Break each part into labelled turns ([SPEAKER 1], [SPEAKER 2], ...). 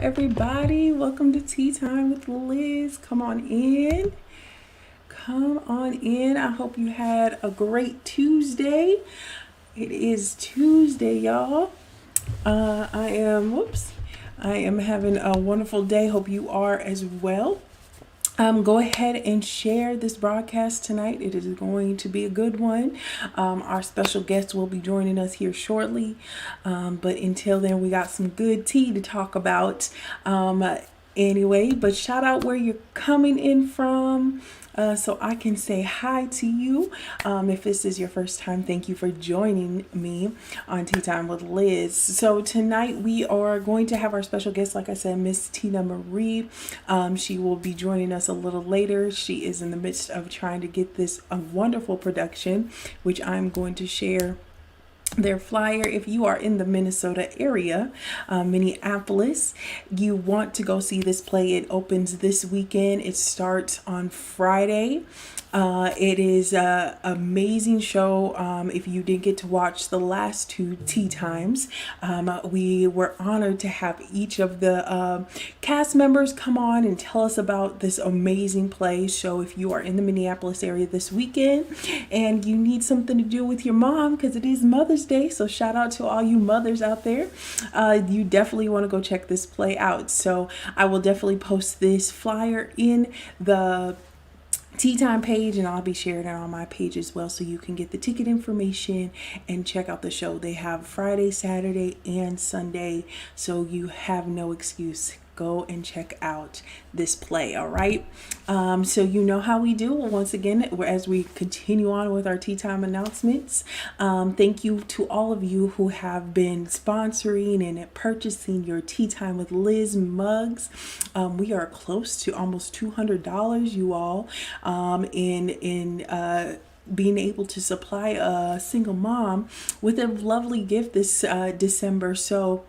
[SPEAKER 1] everybody. Welcome to Tea Time with Liz. Come on in. Come on in. I hope you had a great Tuesday. It is Tuesday, y'all. I am having a wonderful day. Hope you are as well. Go ahead and share this broadcast tonight. It is going to be a good one. Our special guest will be joining us here shortly. But until then, we got some good tea to talk about. Anyway, but shout out where you're coming in from. So I can say hi to you. If this is your first time, thank you for joining me on Tea Time with Liz. So tonight we are going to have our special guest, like I said, Miss Tina Marie. She will be joining us a little later. She is in the midst of trying to get this a wonderful production, which I'm going to share their flyer. If you are in the Minnesota area, Minneapolis, you want to go see this play. It opens this weekend. It starts on Friday. It is an amazing show. If you didn't get to watch the last two tea times, we were honored to have each of the cast members come on and tell us about this amazing play. So if you are in the Minneapolis area this weekend and you need something to do with your mom, because it is Mother's Day, so shout out to all you mothers out there, you definitely want to go check this play out. So I will definitely post this flyer in the Tea Time page, and I'll be sharing it on my page as well, so you can get the ticket information and check out the show. They have Friday, Saturday, and Sunday, so you have no excuse. Go and check out this play, all right? So you know how we do. Once again, as we continue on with our Tea Time announcements, thank you to all of you who have been sponsoring and purchasing your Tea Time with Liz mugs. We are close to almost $200, you all, in being able to supply a single mom with a lovely gift this December. So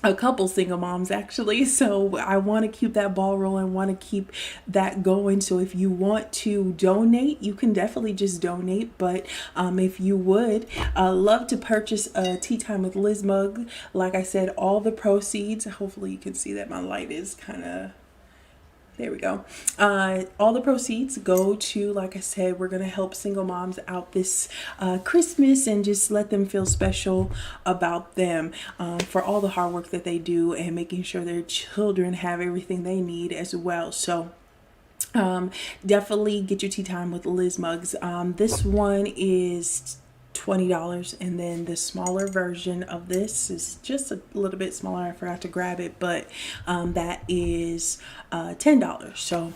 [SPEAKER 1] a couple single moms actually, so I want to keep that ball rolling, want to keep that going. So if you want to donate, you can definitely just donate, but if you would love to purchase a Tea Time with Liz mug, like I said, all the proceeds, hopefully you can see that my light is kind of, there we go. All the proceeds go to, like I said, we're going to help single moms out this Christmas and just let them feel special about them, for all the hard work that they do and making sure their children have everything they need as well. So definitely get your Tea Time with Liz mugs. This one is $20, and then the smaller version of this is just a little bit smaller. I forgot to grab it, but that is $10. So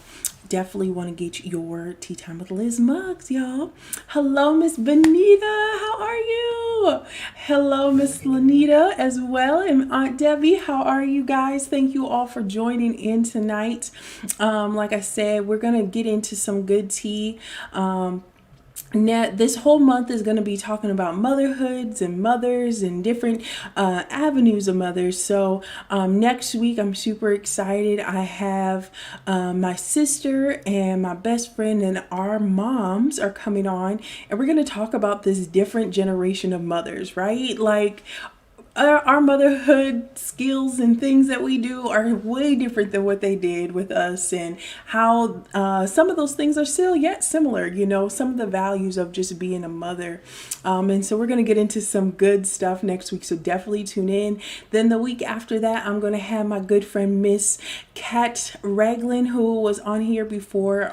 [SPEAKER 1] definitely want to get your Tea Time with Liz mugs, y'all. Hello, Miss Benita. How are you? Hello, Miss Lanita as well, and Aunt Debbie. How are you guys? Thank you all for joining in tonight. Like I said, we're gonna get into some good tea. Now, this whole month is going to be talking about motherhoods and mothers and different avenues of mothers. So next week, I'm super excited. I have my sister and my best friend and our moms are coming on, and we're going to talk about this different generation of mothers, right? Like, our motherhood skills and things that we do are way different than what they did with us, and how some of those things are still yet similar, you know, some of the values of just being a mother. And so we're going to get into some good stuff next week, so definitely tune in. Then the week after that, I'm going to have my good friend Miss Kat Raglan, who was on here before.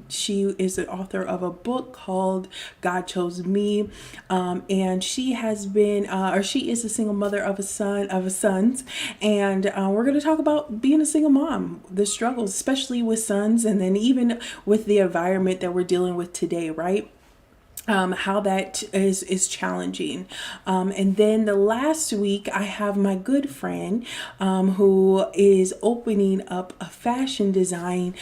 [SPEAKER 1] She is the author of a book called God Chose Me, and she has been she is a single mother of sons, and we're going to talk about being a single mom, the struggles, especially with sons, and then even with the environment that we're dealing with today, right? How that is challenging. And then the last week, I have my good friend who is opening up a fashion design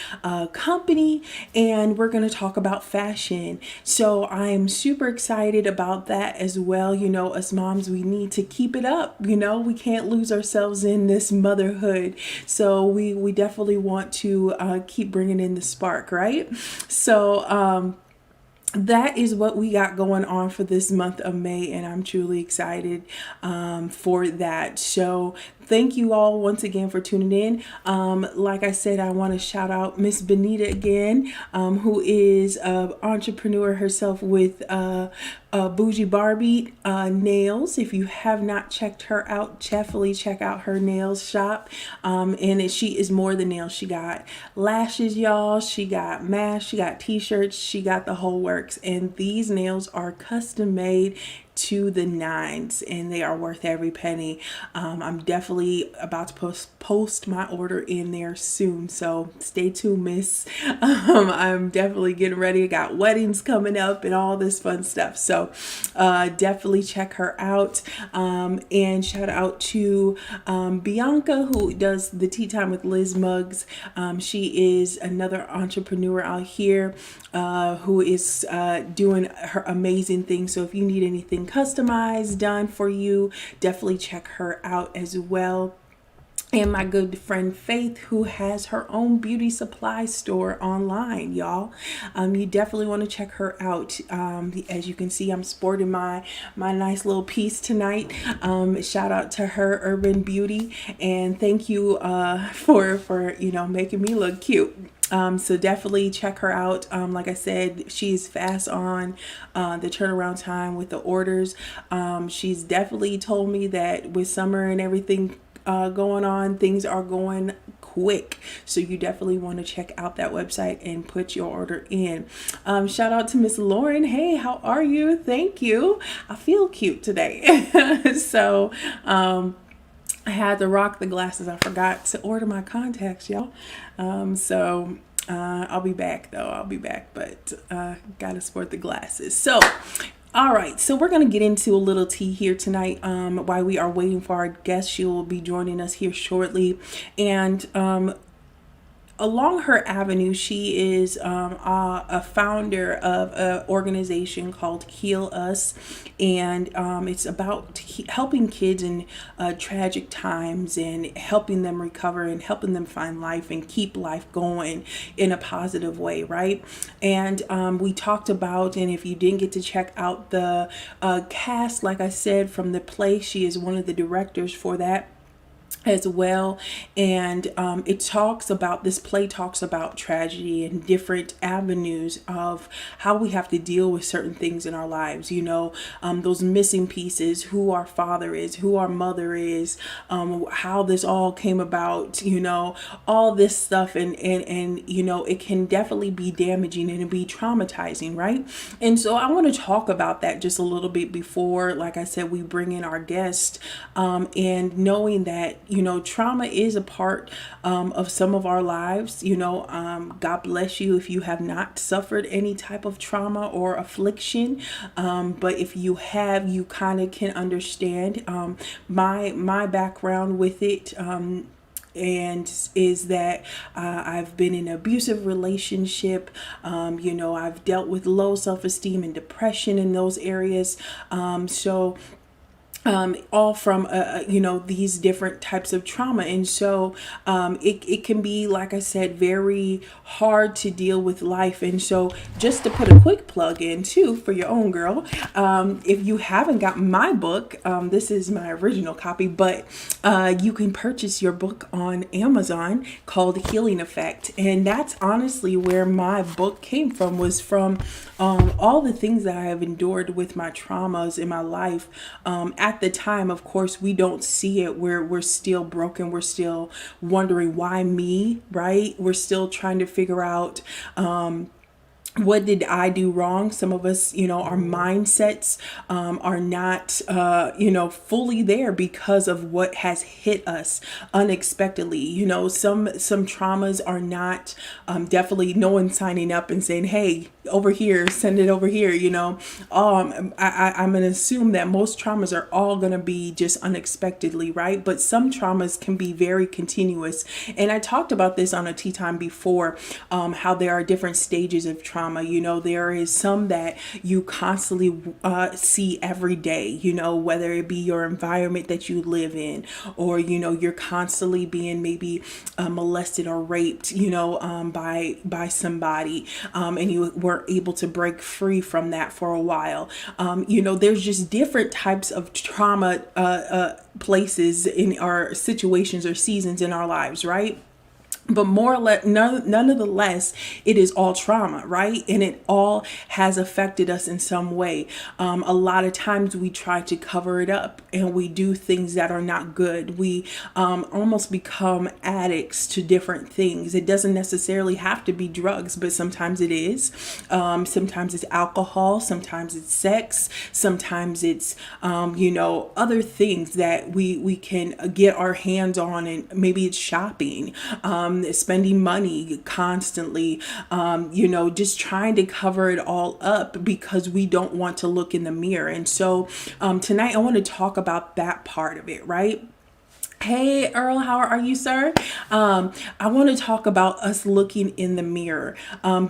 [SPEAKER 1] company, and we're going to talk about fashion. So I'm super excited about that as well. You know, us moms, we need to keep it up. You know, we can't lose ourselves in this motherhood. So we definitely want to keep bringing in the spark, right? So that is what we got going on for this month of May, and I'm truly excited for that. So thank you all once again for tuning in. Like I said, I want to shout out Miss Benita again, who is an entrepreneur herself with Bougie Barbie nails. If you have not checked her out, definitely check out her nails shop. She is more than nails. She got lashes, y'all. She got masks. She got t-shirts. She got the whole works. And these nails are custom made to the nines, and they are worth every penny. I'm definitely about to post my order in there soon, so stay tuned, miss. I'm definitely getting ready. I got weddings coming up and all this fun stuff, so definitely check her out. And shout out to Bianca, who does the Tea Time with Liz mugs. She is another entrepreneur out here who is doing her amazing things. So if you need anything customized done for you, definitely check her out as well. And my good friend Faith, who has her own beauty supply store online, y'all. You definitely want to check her out. As you can see, I'm sporting my nice little piece tonight. Shout out to her, Urban Beauty, and thank you for making me look cute. So definitely check her out. Like I said, she's fast on the turnaround time with the orders. She's definitely told me that with summer and everything going on, things are going quick, so you definitely want to check out that website and put your order in. Shout out to Miss Lauren. Hey, how are you? Thank you. I feel cute today. So I had to rock the glasses. I forgot to order my contacts, y'all. I'll be back though. I'll be back, but gotta sport the glasses. So all right, so we're going to get into a little tea here tonight while we are waiting for our guest. She will be joining us here shortly. And along her avenue, she is a founder of an organization called HEALUS, and it's about helping kids in tragic times and helping them recover and helping them find life and keep life going in a positive way, right? And we talked about, and if you didn't get to check out the cast, like I said, from the play, she is one of the directors for that as well. And this play talks about tragedy and different avenues of how we have to deal with certain things in our lives, those missing pieces, who our father is, who our mother is, how this all came about, all this stuff, and it can definitely be damaging and be traumatizing, right? And so I want to talk about that just a little bit before, like I said, we bring in our guest, and knowing that trauma is a part of some of our lives. God bless you if you have not suffered any type of trauma or affliction, but if you have, you kind of can understand my background with it. And is that I've been in an abusive relationship. I've dealt with low self-esteem and depression in those areas. All from these different types of trauma, and so it can be, like I said, very hard to deal with life. And so just to put a quick plug in too for your own girl, if you haven't got my book, this is my original copy, but you can purchase your book on Amazon, called Healing Effect. And that's honestly where my book came from, was from all the things that I have endured with my traumas in my life. At the time, of course, we don't see it. We're still broken. We're still wondering, why me, right? We're still trying to figure out what did I do wrong? Some of us, our mindsets are not, fully there because of what has hit us unexpectedly. Some traumas are not, definitely no one signing up and saying, hey, over here, send it over here. I'm going to assume that most traumas are all going to be just unexpectedly, right? But some traumas can be very continuous. And I talked about this on a tea time before, how there are different stages of trauma. trauma. There is some that you constantly see every day, whether it be your environment that you live in, or, you're constantly being maybe molested or raped, by somebody, and you weren't able to break free from that for a while. There's just different types of trauma places in our situations or seasons in our lives, right? But more or less, none of the less, it is all trauma, right? And it all has affected us in some way. A lot of times we try to cover it up and we do things that are not good. We almost become addicts to different things. It doesn't necessarily have to be drugs, but sometimes it is. Sometimes it's alcohol. Sometimes it's sex. Sometimes it's, other things that we can get our hands on, and maybe it's shopping. Spending money constantly, just trying to cover it all up because we don't want to look in the mirror. And so tonight I want to talk about that part of it, right? Hey, Earl, how are you, sir? I want to talk about us looking in the mirror,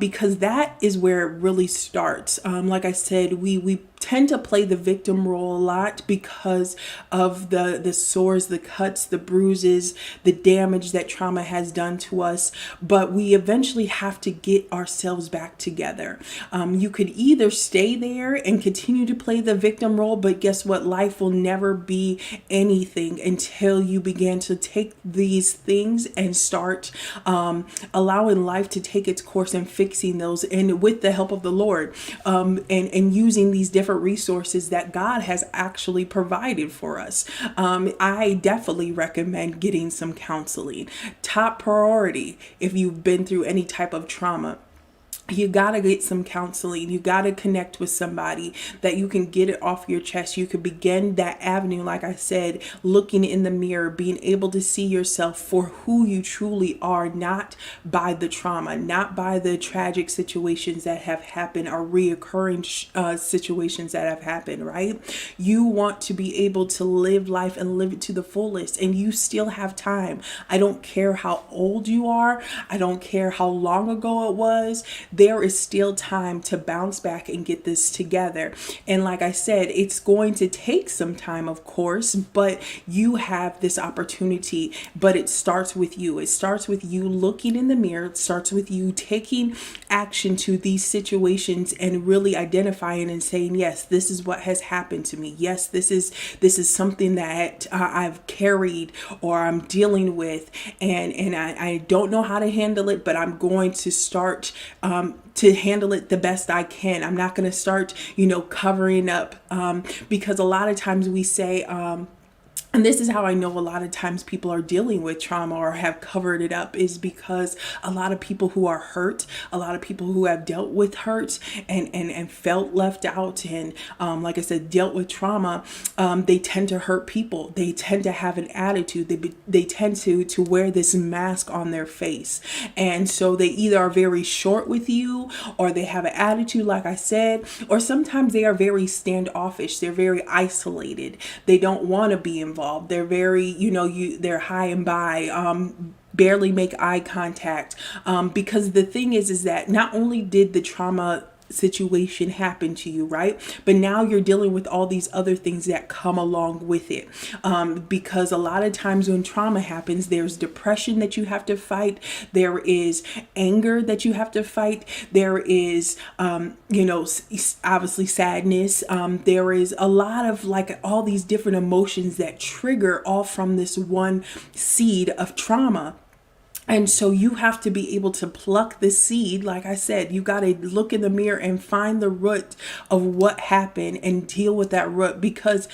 [SPEAKER 1] because that is where it really starts. Like I said, we tend to play the victim role a lot because of the sores, the cuts, the bruises, the damage that trauma has done to us. But we eventually have to get ourselves back together. You could either stay there and continue to play the victim role, but guess what? Life will never be anything until you begin to take these things and start allowing life to take its course and fixing those, and with the help of the Lord, and using these different resources that God has actually provided for us. I definitely recommend getting some counseling. Top priority if you've been through any type of trauma. You got to get some counseling. You got to connect with somebody that you can get it off your chest. You could begin that avenue, like I said, looking in the mirror, being able to see yourself for who you truly are, not by the trauma, not by the tragic situations that have happened or reoccurring situations that have happened, right? You want to be able to live life and live it to the fullest, and you still have time. I don't care how old you are. I don't care how long ago it was. There is still time to bounce back and get this together. And like I said, it's going to take some time, of course, but you have this opportunity. But it starts with you. It starts with you looking in the mirror. It starts with you taking action to these situations and really identifying and saying, yes, this is what has happened to me. Yes, this is something that I've carried or I'm dealing with, and I don't know how to handle it, but I'm going to start to handle it the best I can. I'm not going to start, covering up, because a lot of times we say, and this is how I know a lot of times people are dealing with trauma or have covered it up, is because a lot of people who are hurt, a lot of people who have dealt with hurt and felt left out and, like I said, dealt with trauma, they tend to hurt people. They tend to have an attitude. They tend to wear this mask on their face. And so they either are very short with you, or they have an attitude, like I said, or sometimes they are very standoffish. They're very isolated. They don't want to be involved. They're very, they're high and by, barely make eye contact. Because the thing is that not only did the trauma situation happen to you, right? But now you're dealing with all these other things that come along with it. Because a lot of times when trauma happens, there's depression that you have to fight. There is anger that you have to fight. There is, obviously sadness. There is a lot of all these different emotions that trigger all from this one seed of trauma. And so you have to be able to pluck the seed. Like I said, you got to look in the mirror and find the root of what happened and deal with that root. Because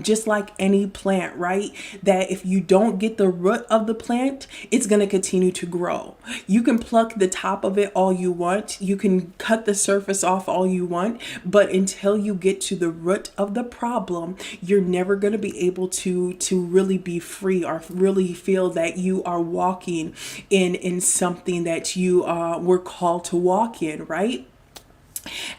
[SPEAKER 1] just like any plant, right, that if you don't get the root of the plant, it's going to continue to grow. You can pluck the top of it all you want. You can cut the surface off all you want. But until you get to the root of the problem, you're never going to be able to really be free or really feel that you are walking in something that you were called to walk in, right?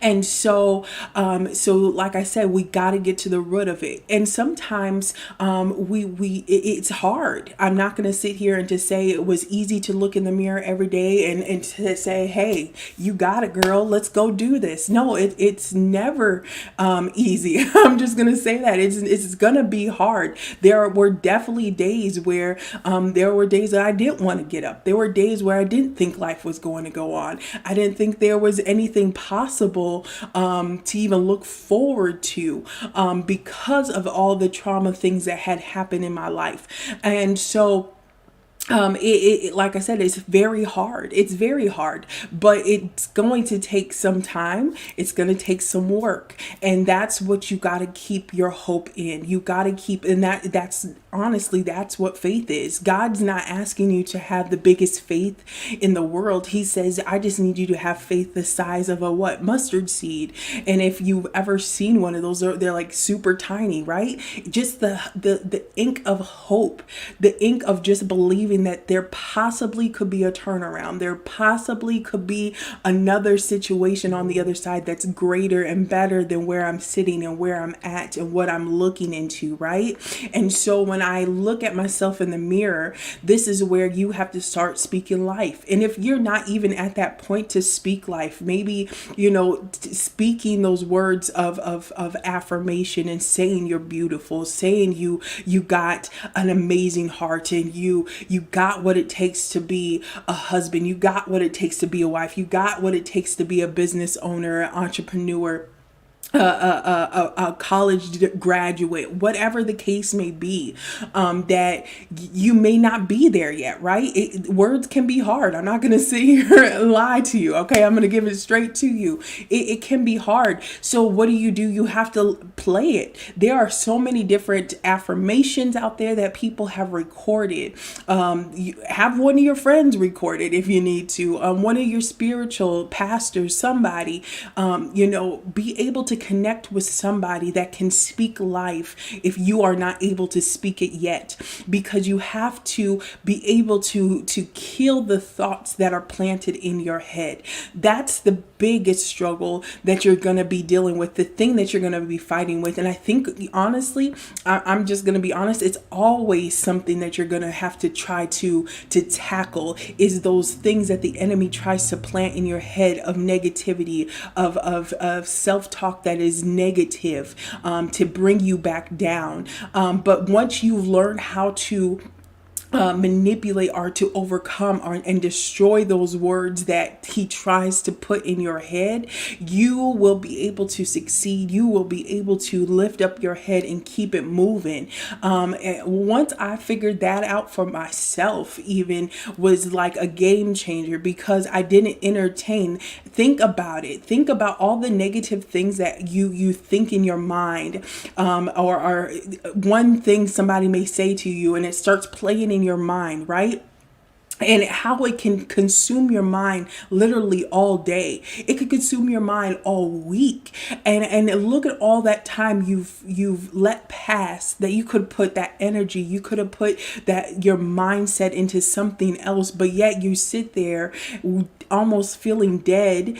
[SPEAKER 1] And so like I said, we got to get to the root of it. And sometimes it's hard. I'm not going to sit here and to say it was easy to look in the mirror every day and to say, hey, you got it, girl, let's go do this. No, it's never easy. I'm just going to say that it's going to be hard. There were definitely days where there were days that I didn't want to get up. There were days where I didn't think life was going to go on. I didn't think there was anything possible to even look forward to because of all the trauma things that had happened in my life. And so like I said, it's very hard. It's very hard, but it's going to take some time. It's going to take some work. And that's what you got to keep your hope in. You got to keep, and that's honestly, that's what faith is. God's not asking you to have the biggest faith in the world. He says, I just need you to have faith the size of a what? Mustard seed. And if you've ever seen one of those, they're like super tiny, right? Just the ink of hope, the ink of just believing that there possibly could be a turnaround. There possibly could be another situation on the other side that's greater and better than where I'm sitting and where I'm at and what I'm looking into, right? And so when I look at myself in the mirror, this is where you have to start speaking life. And if you're not even at that point to speak life, maybe, speaking those words of affirmation and saying you're beautiful, saying you got an amazing heart and you got what it takes to be a husband. You got what it takes to be a wife. You got what it takes to be a business owner, an entrepreneur, a college graduate, whatever the case may be, that you may not be there yet, right? Words can be hard. I'm not going to sit here and lie to you. Okay. I'm going to give it straight to you. It can be hard. So what do? You have to play it. There are so many different affirmations out there that people have recorded. You have one of your friends record it if you need to, one of your spiritual pastors, somebody, be able to connect with somebody that can speak life if you are not able to speak it yet, because you have to be able to kill the thoughts that are planted in your head. That's the biggest struggle that you're going to be dealing with, the thing that you're going to be fighting with. And I think honestly, I'm just going to be honest, it's always something that you're going to have to try to tackle, is those things that the enemy tries to plant in your head of negativity, of self-talk that is negative, to bring you back down. But once you've learned how to manipulate or to overcome and destroy those words that he tries to put in your head, you will be able to succeed. You will be able to lift up your head and keep it moving. And once I figured that out for myself, even was like a game changer, because I didn't entertain. Think about it. Think about all the negative things that you think in your mind, or one thing somebody may say to you and it starts playing in your mind, right? And how it can consume your mind literally all day. It could consume your mind all week. And look at all that time you've let pass, that you could put that energy, you could have put that your mindset into something else, but yet you sit there almost feeling dead,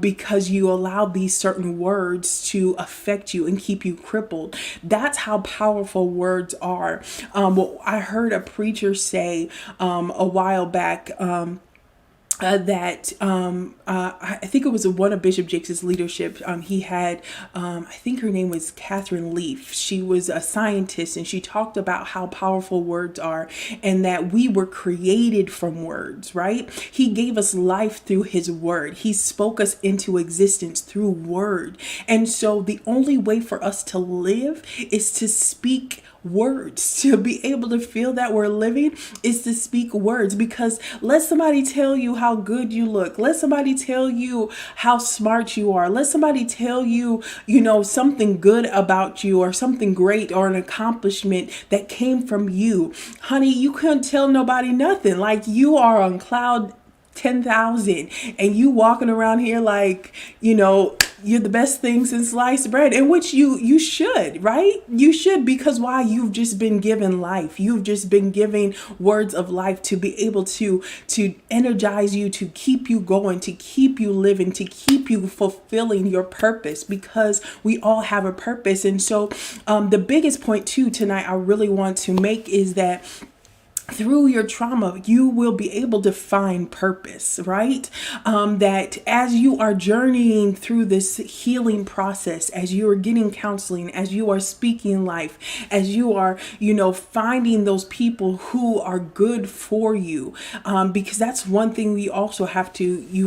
[SPEAKER 1] because you allowed these certain words to affect you and keep you crippled. That's how powerful words are. I heard a preacher say a while back, that I think it was one of Bishop Jakes' leadership. He had, I think her name was Catherine Leaf. She was a scientist, and she talked about how powerful words are, and that we were created from words, right? He gave us life through his word. He spoke us into existence through word. And so the only way for us to live is to speak words. To be able to feel that we're living is to speak words, because let somebody tell you how good you look. Let somebody tell you how smart you are. Let somebody tell you, something good about you, or something great, or an accomplishment that came from you. Honey, you couldn't tell nobody nothing. Like, you are on cloud 10,000 and you walking around here like, you're the best thing since sliced bread, in which you should, right? You should, because why? You've just been given life. You've just been given words of life to be able to energize you, to keep you going, to keep you living, to keep you fulfilling your purpose, because we all have a purpose. And so the biggest point too tonight I really want to make is that through your trauma, you will be able to find purpose, right? That as you are journeying through this healing process, as you are getting counseling, as you are speaking life, as you are, finding those people who are good for you, because that's one thing you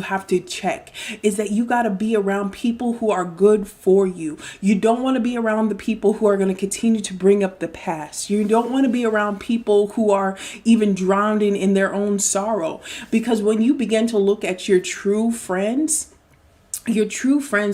[SPEAKER 1] have to check, is that you got to be around people who are good for you. You don't want to be around the people who are going to continue to bring up the past. You don't want to be around people who are even drowning in their own sorrow. Because when you begin to look at your true friends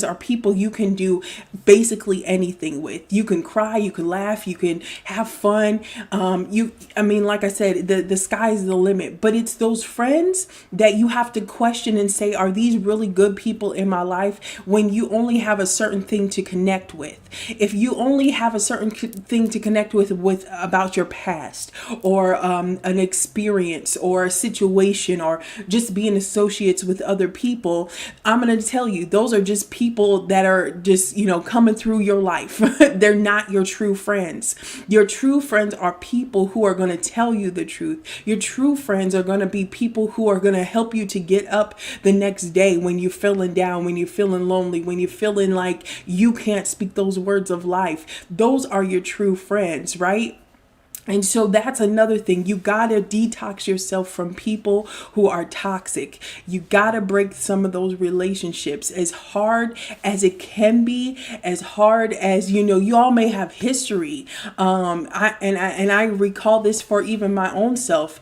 [SPEAKER 1] are people you can do basically anything with. You can cry, you can laugh, you can have fun. Like I said, the sky's the limit, but it's those friends that you have to question and say, are these really good people in my life? When you only have a certain thing to connect with. If you only have a certain thing to connect with about your past, or an experience or a situation, or just being associates with other people, I'm going to tell you, those are just people that are just, coming through your life. They're not your true friends. Your true friends are people who are going to tell you the truth. Your true friends are going to be people who are going to help you to get up the next day when you're feeling down, when you're feeling lonely, when you're feeling like you can't speak those words of life. Those are your true friends, right? And so that's another thing. You got to detox yourself from people who are toxic. You got to break some of those relationships. As hard as it can be, as hard as, you all may have history. I recall this for even my own self,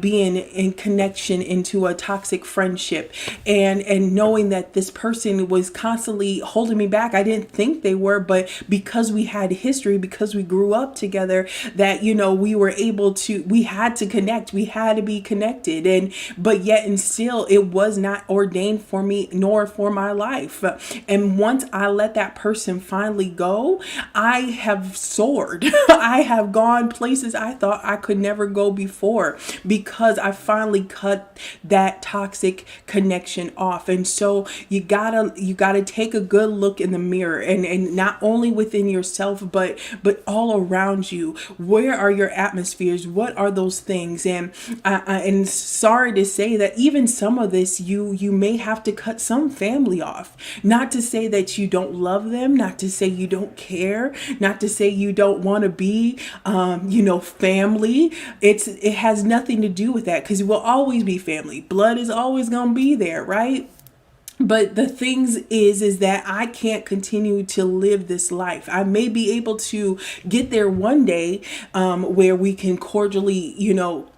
[SPEAKER 1] being in connection into a toxic friendship, and knowing that this person was constantly holding me back. I didn't think they were, but because we had history, because we grew up together, that we had to connect, we had to be connected, but yet and still it was not ordained for me nor for my life. And once I let that person finally go, I have soared. I have gone places I thought I could never go before, because I finally cut that toxic connection off. And so you gotta take a good look in the mirror, and not only within yourself, but all around you. Where are your atmospheres? What are those things? And sorry to say that even some of this, you may have to cut some family off. Not to say that you don't love them, not to say you don't care, not to say you don't want to be, family. It has nothing to do with that, because it will always be family. Blood is always going to be there, right? But the things is that I can't continue to live this life. I may be able to get there one day, where we can cordially,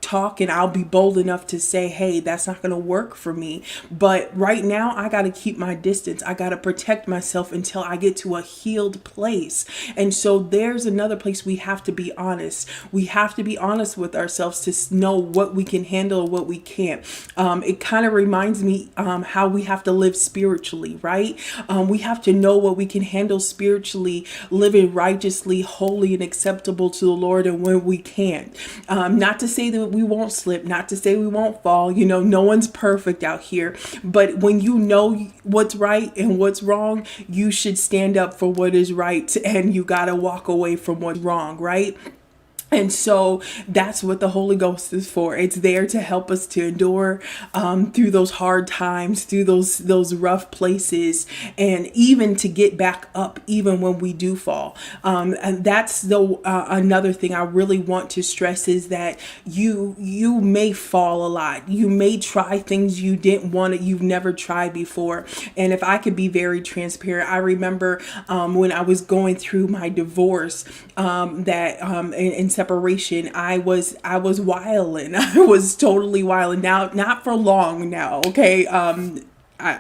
[SPEAKER 1] talk, and I'll be bold enough to say, hey, that's not going to work for me. But right now I got to keep my distance. I got to protect myself until I get to a healed place. And so there's another place we have to be honest. We have to be honest with ourselves to know what we can handle, what we can't. It kind of reminds me how we have to live spiritually, right? We have to know what we can handle spiritually, living righteously, holy, and acceptable to the Lord, and when we can't. Not to say that we won't slip, not to say we won't fall. No one's perfect out here. But when you know what's right and what's wrong, you should stand up for what is right, and you got to walk away from what's wrong, right? And so that's what the Holy Ghost is for. It's there to help us to endure through those hard times, through those rough places, and even to get back up even when we do fall. And that's another thing I really want to stress, is that you may fall a lot. You may try things you've never tried before. And if I could be very transparent, I remember when I was going through my divorce, in separation, I was wilding. I was totally wilding. Now, not for long now, okay?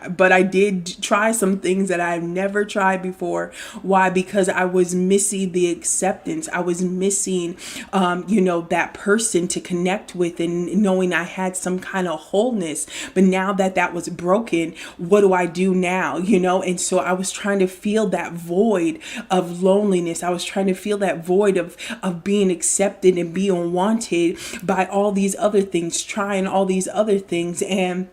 [SPEAKER 1] but I did try some things that I've never tried before. Why? Because I was missing the acceptance. I was missing, that person to connect with, and knowing I had some kind of wholeness. But now that that was broken, what do I do now? And so I was trying to feel that void of loneliness. I was trying to feel that void of being accepted and being wanted by all these other things, trying all these other things. And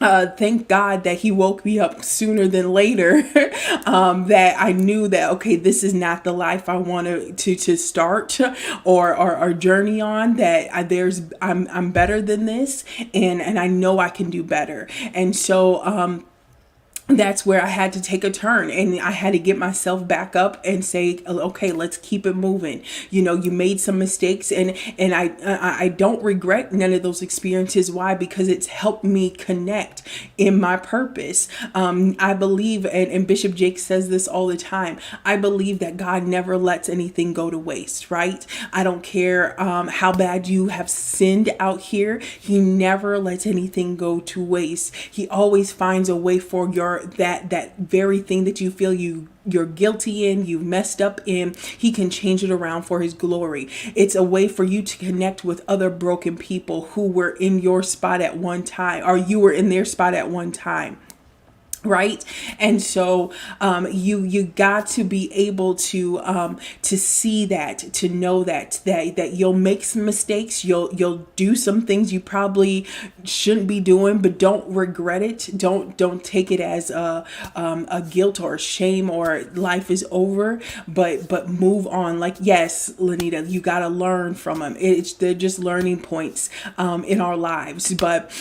[SPEAKER 1] thank God that he woke me up sooner than later. That I knew that, okay, this is not the life I wanted to start or journey on. That I'm better than this, and I know I can do better. And so that's where I had to take a turn, and I had to get myself back up and say, okay, let's keep it moving. You made some mistakes, and I don't regret none of those experiences. Why? Because it's helped me connect in my purpose. I believe, and Bishop Jake says this all the time, I believe that God never lets anything go to waste, right? I don't care how bad you have sinned out here. He never lets anything go to waste. He always finds a way for that very thing that you feel you're guilty in, you've messed up in. He can change it around for his glory. It's a way for you to connect with other broken people who were in your spot at one time, or you were in their spot at one time. Right. And so you got to be able to see that, to know that you'll make some mistakes. You'll do some things you probably shouldn't be doing, but don't regret it. Don't take it as a guilt or shame or life is over, but move on. Like, yes, Lanita, you got to learn from them. They're just learning points in our lives. But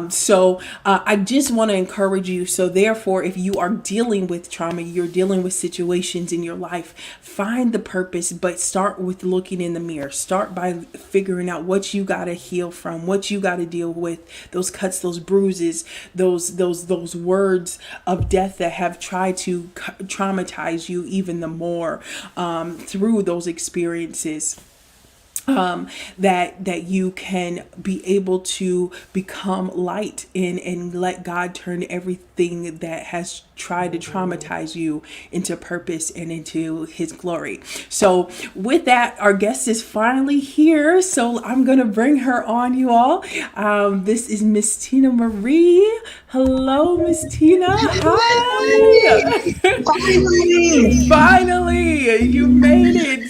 [SPEAKER 1] so I just want to encourage you. So therefore, if you are dealing with trauma, you're dealing with situations in your life, find the purpose, but start with looking in the mirror. Start by figuring out what you got to heal from, what you got to deal with, those cuts, those bruises, those words of death that have tried to traumatize you even the more through those experiences. That you can be able to become light and let God turn everything that has tried to traumatize you into purpose and into his glory. So with that, our guest is finally here. So I'm going to bring her on, you all. This is Miss Tina Marie. Hello, Miss Tina. Hi. Finally, you made it.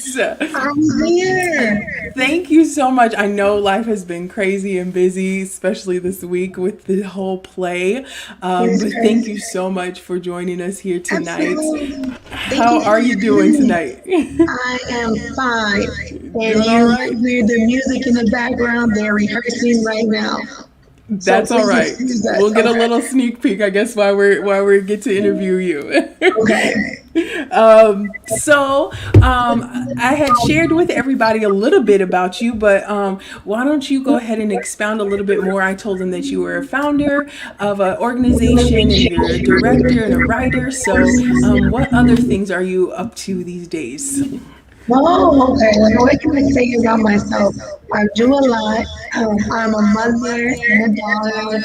[SPEAKER 2] I'm here.
[SPEAKER 1] Thank you so much. I know life has been crazy and busy, especially this week with the whole play. But thank you so much for joining us here tonight.
[SPEAKER 2] Absolutely.
[SPEAKER 1] How are you doing tonight?
[SPEAKER 2] I am fine. And
[SPEAKER 1] Doing
[SPEAKER 2] you
[SPEAKER 1] all
[SPEAKER 2] might
[SPEAKER 1] right?
[SPEAKER 2] hear the music in the background. They're rehearsing right now. So
[SPEAKER 1] That's all
[SPEAKER 2] please
[SPEAKER 1] right.
[SPEAKER 2] excuse that.
[SPEAKER 1] We'll get a
[SPEAKER 2] Okay.
[SPEAKER 1] little sneak peek, I guess, while we get to interview you.
[SPEAKER 2] Okay.
[SPEAKER 1] So I had shared with everybody a little bit about you, but why don't you go ahead and expound a little bit more? I told them that you were a founder of an organization and you're a director and a writer. So what other things are you up to these days?
[SPEAKER 2] Oh, okay. Well, what can I say about myself? I do a lot. I'm a mother and a daughter.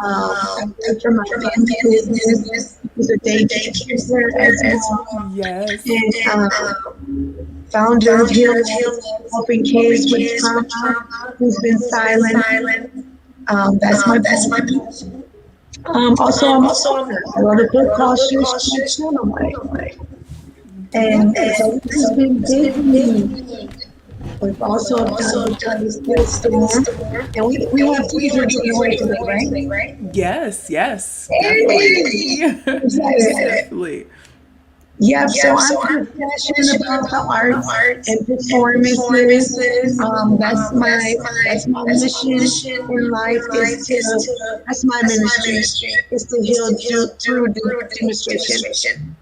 [SPEAKER 2] I work for my family business. It's a daycare center as well.
[SPEAKER 1] Yes.
[SPEAKER 2] And founder of HEALUS, helping kids with trauma who's been silent. That's my passion. Also, I'm a author. I wrote a book called Shush Channel. And so this has been busy. We've also done the Chinese food store. And we have teaser giveaway today, right?
[SPEAKER 1] Yes, yes,
[SPEAKER 2] Hey!
[SPEAKER 1] definitely.
[SPEAKER 2] Excited.
[SPEAKER 1] Definitely.
[SPEAKER 2] Yep, so I'm passionate about the arts and performances. That's my mission in life is to that's my ministry is to heal through demonstration.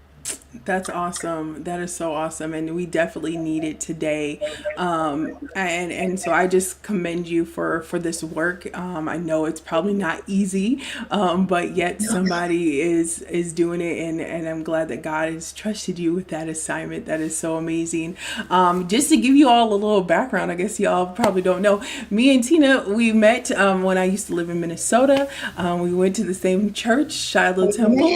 [SPEAKER 1] That's awesome. That is so awesome, and we definitely need it today. And so I just commend you for this work. I know it's probably not easy, but yet somebody is doing it, and I'm glad that God has trusted you with that assignment. That is so amazing. Just to give you all a little background, I guess y'all probably don't know. Me and Tina, we met when I used to live in Minnesota. We went to the same church, Shiloh Temple.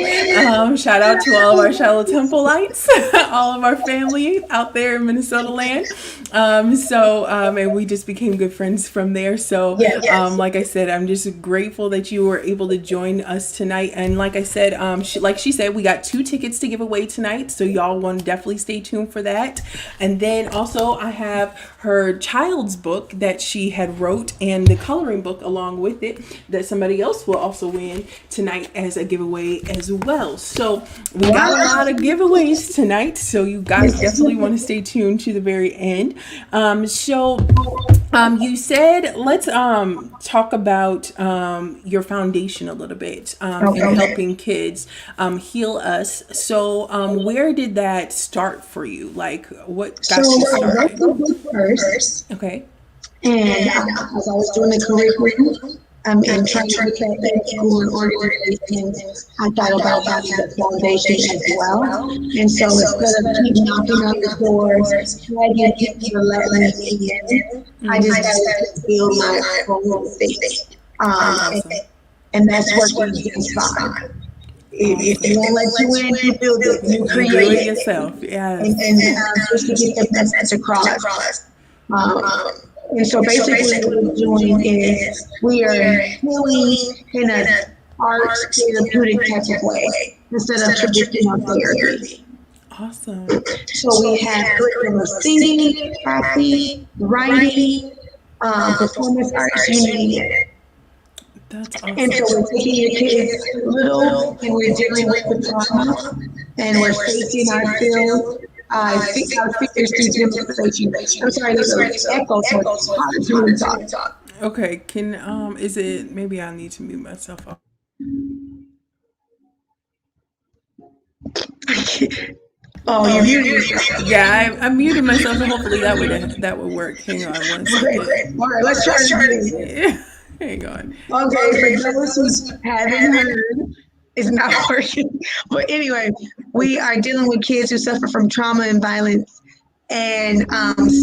[SPEAKER 1] Shout out to all of our Shiloh Temple-lites, all of our family out there in Minnesota land. And we just became good friends from there. So,
[SPEAKER 2] Yes.
[SPEAKER 1] like I said, I'm just grateful that you were able to join us tonight. And like I said, like she said, we got 2 tickets to give away tonight. So y'all want to definitely stay tuned for that. And then also I have her child's book that she had wrote and the coloring book along with it that somebody else will also win tonight as a giveaway as well. So we got a lot of giveaways tonight. So you guys definitely want to stay tuned to the very end. You said let's talk about your foundation a little bit in
[SPEAKER 2] Okay.
[SPEAKER 1] helping kids heal us. So where did that start for you? Like what
[SPEAKER 2] So
[SPEAKER 1] got you
[SPEAKER 2] I wrote
[SPEAKER 1] started?
[SPEAKER 2] the book first,
[SPEAKER 1] Okay.
[SPEAKER 2] and as I was doing the curriculum and trying to look at in school and organizations, I thought about having the foundation as well. And so instead of keep knocking on the doors, begging people to let me in, I just started to build my own faith.
[SPEAKER 1] That's
[SPEAKER 2] Um, and,
[SPEAKER 1] awesome.
[SPEAKER 2] and that's working just fine. If they
[SPEAKER 1] Awesome.
[SPEAKER 2] won't let you in, you build it, you
[SPEAKER 1] You do
[SPEAKER 2] create
[SPEAKER 1] it
[SPEAKER 2] it.
[SPEAKER 1] yourself.
[SPEAKER 2] And,
[SPEAKER 1] Yes.
[SPEAKER 2] and just to get the message across. Um, and so basically what we're doing is we are healing in an art therapeutic type of way instead of traditional therapy.
[SPEAKER 1] Awesome.
[SPEAKER 2] So we have curriculum of singing, acting, writing, performance arts, you name it.
[SPEAKER 1] That's
[SPEAKER 2] And so we're
[SPEAKER 1] awesome.
[SPEAKER 2] taking your kids little and we're dealing with the trauma and we're facing our field. Our figures through demonstration. I'm sorry, there's an echo, so it's hard to really talk.
[SPEAKER 1] Okay, can is it maybe I need to mute myself off?
[SPEAKER 2] Oh, you
[SPEAKER 1] Oh,
[SPEAKER 2] muted yourself.
[SPEAKER 1] yeah, I muted myself, so hopefully that would work. Hang on one
[SPEAKER 2] Okay.
[SPEAKER 1] second.
[SPEAKER 2] All right, let's try it again.
[SPEAKER 1] Yeah. Hang on.
[SPEAKER 2] Okay, for those who haven't heard, it's not working. But anyway, we are dealing with kids who suffer from trauma and violence and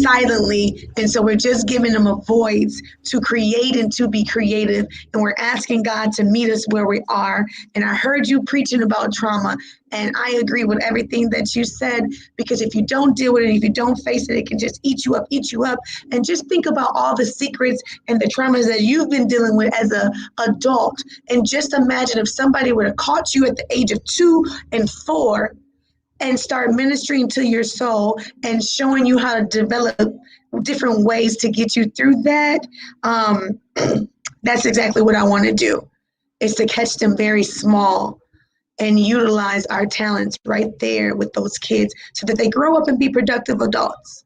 [SPEAKER 2] silently. And so we're just giving them a voice to create and to be creative. And we're asking God to meet us where we are. And I heard you preaching about trauma. And I agree with everything that you said, because if you don't deal with it, if you don't face it, it can just eat you up, eat you up. And just think about all the secrets and the traumas that you've been dealing with as an adult. And just imagine if somebody would have caught you at the age of 2 and 4 and start ministering to your soul and showing you how to develop different ways to get you through that. Um, that's exactly what I want to do, is to catch them very small and utilize our talents right there with those kids so that they grow up and be productive adults.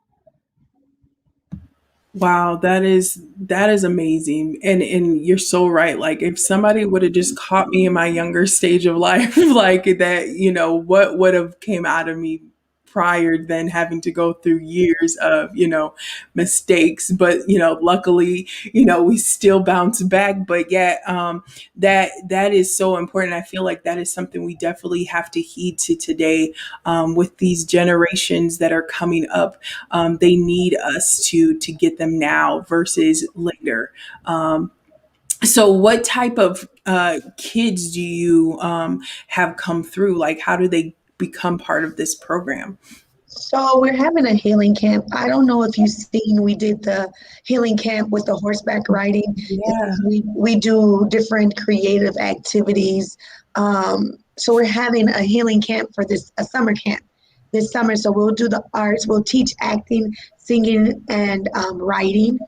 [SPEAKER 1] Wow, that is amazing. And you're so right. Like if somebody would have just caught me in my younger stage of life, like that, what would have came out of me prior than having to go through years of, mistakes. But, luckily, we still bounce back. But yet, that is so important. I feel like that is something we definitely have to heed to today, with these generations that are coming up. They need us to get them now versus later. So what type of kids do you have come through? Like, how do they become part of this program?
[SPEAKER 2] So we're having a healing camp. I don't know if you've seen, we did the healing camp with the horseback riding.
[SPEAKER 1] Yeah.
[SPEAKER 2] We do different creative activities. So we're having a healing camp for a summer camp this summer. So we'll do the arts, we'll teach acting, singing, and writing.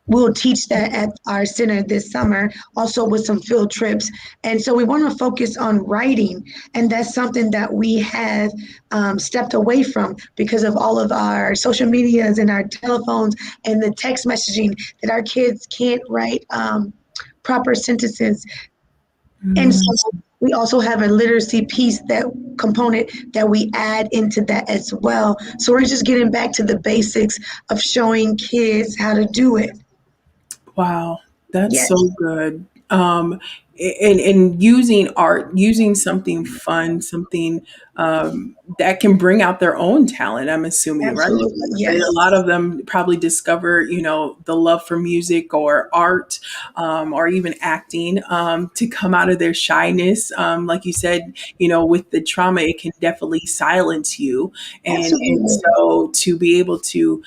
[SPEAKER 2] We'll teach that at our center this summer, also with some field trips. And so we want to focus on writing. And that's something that we have stepped away from because of all of our social medias and our telephones and the text messaging, that our kids can't write proper sentences. And
[SPEAKER 1] Mm.
[SPEAKER 2] so we also have a literacy piece that component that we add into that as well. So we're just getting back to the basics of showing kids how to do it.
[SPEAKER 1] Wow, that's
[SPEAKER 2] Yes,
[SPEAKER 1] so good. And using art, using something fun, something that can bring out their own talent. I'm assuming, right?
[SPEAKER 2] absolutely.
[SPEAKER 1] A
[SPEAKER 2] Yes,
[SPEAKER 1] lot of them probably discover, the love for music or art, or even acting, to come out of their shyness. Like you said, with the trauma, it can definitely silence you, and
[SPEAKER 2] absolutely.
[SPEAKER 1] so to be able to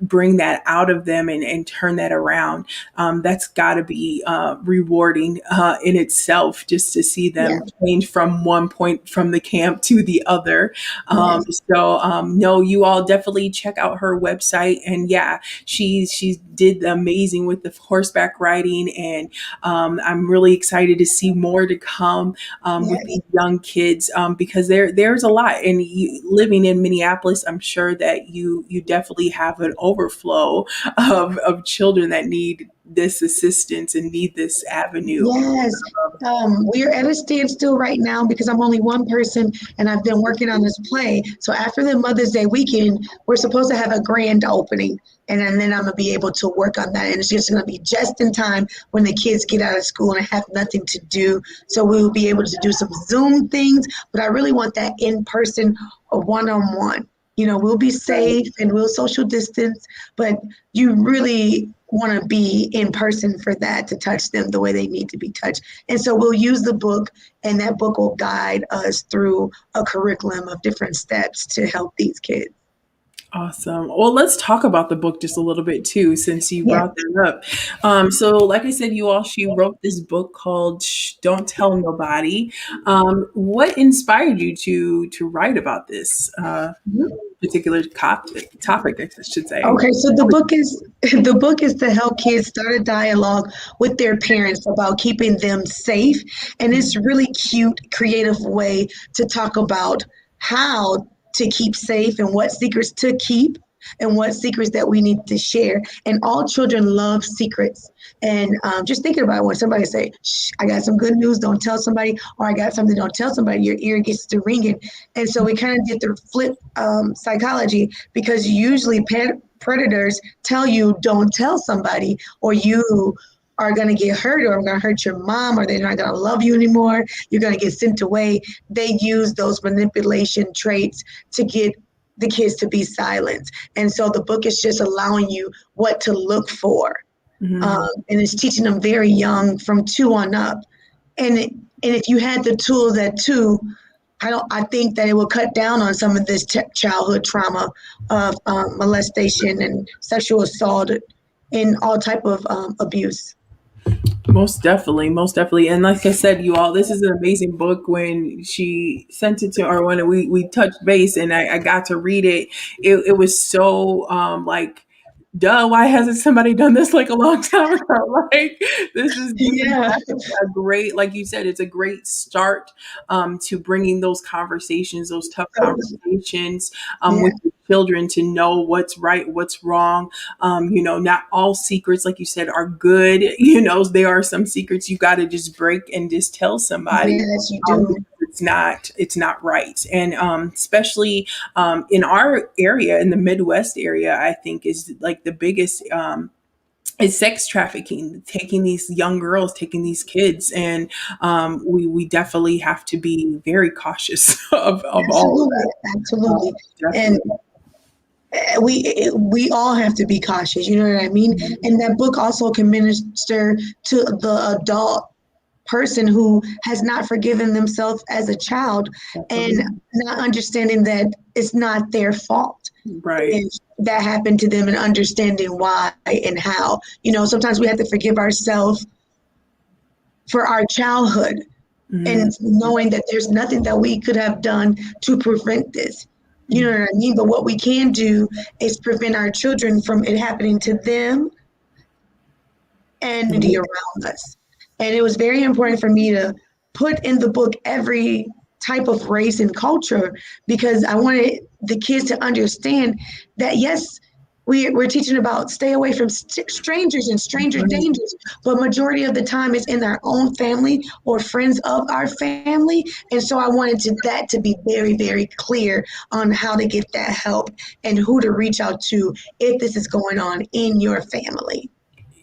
[SPEAKER 1] bring that out of them and turn that around. That's got to be rewarding in itself, just to see
[SPEAKER 2] Yeah,
[SPEAKER 1] them change from one point from the camp to the other.
[SPEAKER 2] yes,
[SPEAKER 1] No, you all definitely check out her website. And yeah, she did amazing with the horseback riding, and I'm really excited to see more to come with
[SPEAKER 2] yes.
[SPEAKER 1] these young kids, because there's a lot. And living in Minneapolis, I'm sure that you definitely have an overflow of children that need this assistance and need this avenue.
[SPEAKER 2] Yes. We're at a standstill right now because I'm only one person and I've been working on this play. So after the Mother's Day weekend, we're supposed to have a grand opening. And then I'm going to be able to work on that. And it's just going to be just in time when the kids get out of school and have nothing to do. So we will be able to do some Zoom things. But I really want that in person or one on one. We'll be
[SPEAKER 1] Right.
[SPEAKER 2] safe and we'll social distance, but you really want to be in person for that to touch them the way they need to be touched. And so we'll use the book, and that book will guide us through a curriculum of different steps to help these kids.
[SPEAKER 1] Awesome. Well, let's talk about the book just a little bit too, since you
[SPEAKER 2] Yeah.
[SPEAKER 1] brought that up. So, like I said, she wrote this book called "Don't Tell Nobody." What inspired you to write about this particular topic? I should say.
[SPEAKER 2] Okay, so the book is to help kids start a dialogue with their parents about keeping them safe, and it's really cute, creative way to talk about how to keep safe and what secrets to keep and what secrets that we need to share. And all children love secrets. And just thinking about when somebody say, "Shh, I got some good news. Don't tell somebody," or "I got something. Don't tell somebody." Your ear gets to ringing, and so we kind of did the flip psychology because usually predators tell you don't tell somebody or you are going to get hurt or going to hurt your mom or they're not going to love you anymore. You're going to get sent away. They use those manipulation traits to get the kids to be silent. And so the book is just allowing you what to look for.
[SPEAKER 1] Mhm.
[SPEAKER 2] And it's teaching them very young from 2 on up. And if you had the tools at 2, I think that it will cut down on some of this childhood trauma of molestation and sexual assault and all type of abuse.
[SPEAKER 1] Most definitely, most definitely. And like I said, you all, this is an amazing book. When she sent it to, or when we touched base and I got to read it, it was so like, duh, why hasn't somebody done this like a long time ago? Like this is
[SPEAKER 2] Yeah,
[SPEAKER 1] definitely a great, like you said, it's a great start to bringing those conversations, those tough conversations
[SPEAKER 2] yeah,
[SPEAKER 1] with the children, to know what's right, what's wrong. Not all secrets, like you said, are good. There are some secrets you got to just break and just tell somebody,
[SPEAKER 2] yes, you do.
[SPEAKER 1] because it's not right. And especially in our area, in the Midwest area, I think is like the biggest. Is sex trafficking, taking these young girls, taking these kids, and we definitely have to be very cautious of all of
[SPEAKER 2] Absolutely,
[SPEAKER 1] that.
[SPEAKER 2] absolutely. And
[SPEAKER 1] Definitely.
[SPEAKER 2] we all have to be cautious. You know what I mean? And that book also can minister to the adult person who has not forgiven themselves as a child and
[SPEAKER 1] Definitely.
[SPEAKER 2] not understanding that it's not their fault
[SPEAKER 1] Right.
[SPEAKER 2] if that happened to them and understanding why and how. Sometimes we have to forgive ourselves for our childhood and
[SPEAKER 1] Mhm.
[SPEAKER 2] knowing that there's nothing that we could have done to prevent this. You know what I mean? But what we can do is prevent our children from it happening to them and
[SPEAKER 1] Mhm.
[SPEAKER 2] around us. And it was very important for me to put in the book every type of race and culture because I wanted the kids to understand that yes, we're teaching about stay away from strangers and stranger
[SPEAKER 1] Right.
[SPEAKER 2] dangers, but majority of the time it's in our own family or friends of our family. And so I wanted that to be very, very clear on how to get that help and who to reach out to if this is going on in your family.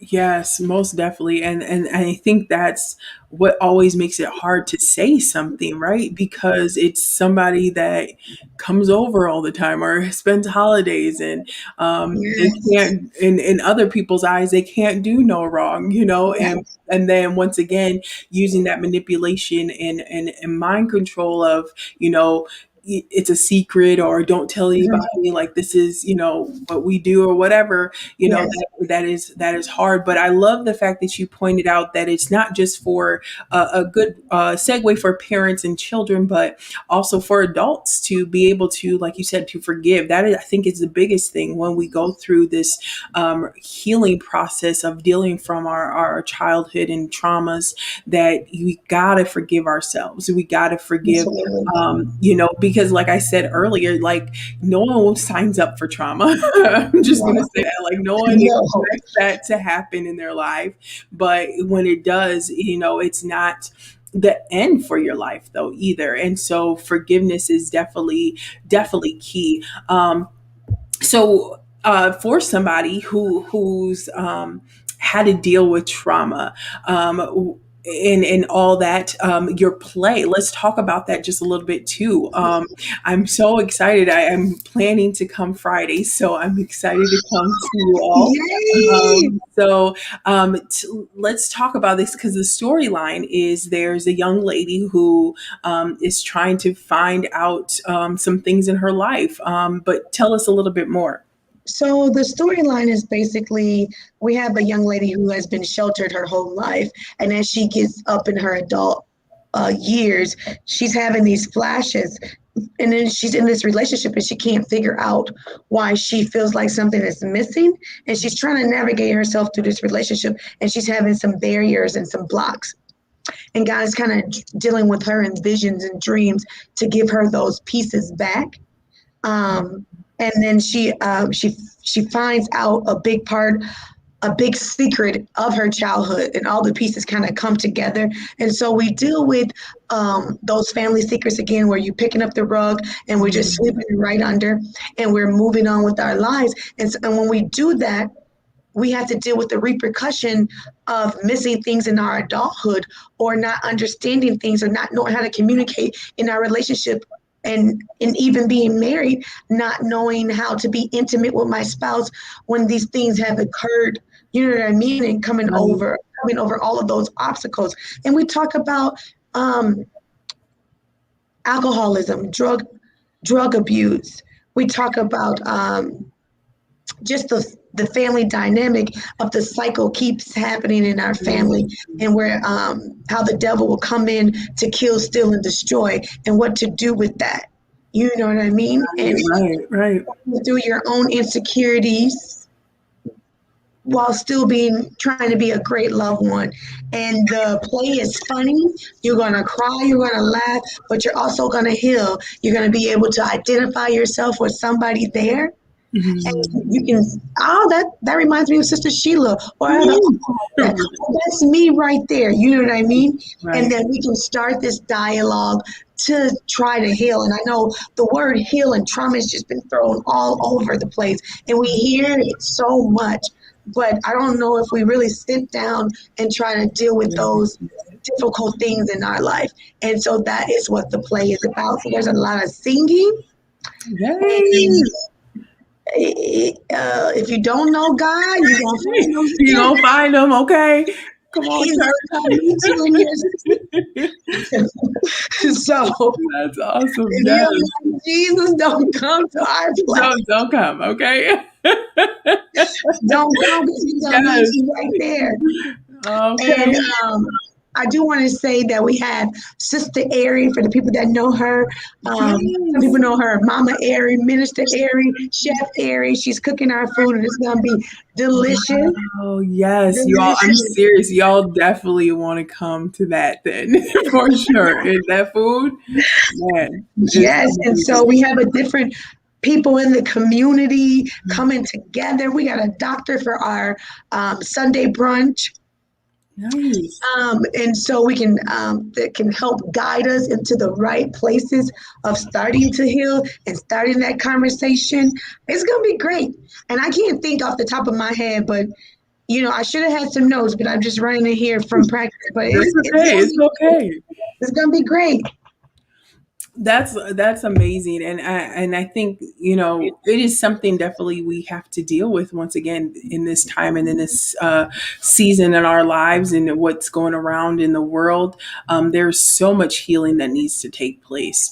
[SPEAKER 1] Yes, most definitely. And I think that's what always makes it hard to say something, right? Because it's somebody that comes over all the time or spends holidays, and they
[SPEAKER 2] Yes.
[SPEAKER 1] can't, in other people's eyes, they can't do no wrong, you know. And then once again, using that manipulation and mind control of, you know, it's a secret, or don't tell anybody, like this is, you know, what we do or whatever, you know,
[SPEAKER 2] Yes.
[SPEAKER 1] that is hard. But I love the fact that you pointed out that it's not just for a good segue for parents and children, but also for adults to be able to, like you said, to forgive. That is, I think, is the biggest thing when we go through this healing process of dealing from our childhood and traumas, that we gotta forgive ourselves. We gotta forgive,
[SPEAKER 2] Absolutely.
[SPEAKER 1] you know, because like I said earlier, like no one signs up for trauma. I'm just gonna
[SPEAKER 2] No.
[SPEAKER 1] say that, like no one
[SPEAKER 2] No.
[SPEAKER 1] expects that to happen in their life, but when it does, you know, it's not the end for your life though either. And so forgiveness is definitely key. For somebody who's had to deal with trauma, and all that, your play, let's talk about that just a little bit too. I'm so excited. I am planning to come Friday, so I'm excited to come see you all.
[SPEAKER 2] Yay.
[SPEAKER 1] Let's talk about this, because the storyline is there's a young lady who is trying to find out some things in her life. But tell us a little bit more.
[SPEAKER 2] So the storyline is basically we have a young lady who has been sheltered her whole life, and as she gets up in her adult years, she's having these flashes, and then she's in this relationship and she can't figure out why she feels like something is missing, and she's trying to navigate herself through this relationship, and she's having some barriers and some blocks. And God is kind of dealing with her in visions and dreams to give her those pieces back. And then she finds out a big secret of her childhood, and all the pieces kind of come together. And so we deal with those family secrets again, where you're picking up the rug and we're just sweeping it right under, and we're moving on with our lives. And when we do that, we have to deal with the repercussion of missing things in our adulthood, or not understanding things, or not knowing how to communicate in our relationship, and even being married, not knowing how to be intimate with my spouse when these things have occurred. You know what I mean? And
[SPEAKER 1] Right.
[SPEAKER 2] coming over all of those obstacles. And we talk about um, alcoholism, drug abuse. We talk about just the family dynamic of the cycle keeps happening in our family, and where how the devil will come in to kill, steal, and destroy, and what to do with that. You know what I mean? And
[SPEAKER 1] Right.
[SPEAKER 2] through your own insecurities, while still being trying to be a great loved one. And the play is funny. You're gonna cry, you're gonna laugh, but you're also gonna heal. You're gonna be able to identify yourself with somebody there, and you can, oh, that reminds me of Sister Sheila, or that, oh, that's me right there. You know what I mean? And
[SPEAKER 1] Right.
[SPEAKER 2] then we can start this dialogue to try to heal. And I know the word heal and trauma has just been thrown all over the place, and we hear it so much, but I don't know if we really sit down and try to deal with those difficult things in our life. And so that is what the play is about. So there's a lot of singing,
[SPEAKER 1] Yay.
[SPEAKER 2] if you don't know God, you're gonna find him
[SPEAKER 1] You
[SPEAKER 2] still.
[SPEAKER 1] gonna find them, okay? Come on,
[SPEAKER 2] He's gonna meet you in
[SPEAKER 1] church.
[SPEAKER 2] your so
[SPEAKER 1] That's awesome.
[SPEAKER 2] if you
[SPEAKER 1] Yes.
[SPEAKER 2] don't like Jesus, don't come to our place.
[SPEAKER 1] Don't come, okay?
[SPEAKER 2] Don't come, because he's gonna meet
[SPEAKER 1] Yes.
[SPEAKER 2] you right there. And
[SPEAKER 1] Okay.
[SPEAKER 2] I do want to say that we have Sister Ari, for the people that know her. Some
[SPEAKER 1] Yes.
[SPEAKER 2] people know her, Mama Ari, Minister Ari, Chef Ari. She's cooking our food, and it's gonna be delicious,
[SPEAKER 1] Oh yes, y'all. I'm
[SPEAKER 2] delicious.
[SPEAKER 1] serious. Y'all definitely want to come to that then, for sure. And that food, man, is
[SPEAKER 2] Yes, and so
[SPEAKER 1] amazing.
[SPEAKER 2] we have a different people in the community coming together. We got a doctor for our Sunday brunch.
[SPEAKER 1] Nice.
[SPEAKER 2] And so we can that can help guide us into the right places of starting to heal and starting that conversation. It's gonna be great. And I can't think off the top of my head, but I should have had some notes, but I'm just running it here from practice. But
[SPEAKER 1] That's okay. It's okay.
[SPEAKER 2] it's gonna be great.
[SPEAKER 1] That's amazing, and I think it is something definitely we have to deal with once again in this time and in this season in our lives and what's going around in the world. There's so much healing that needs to take place,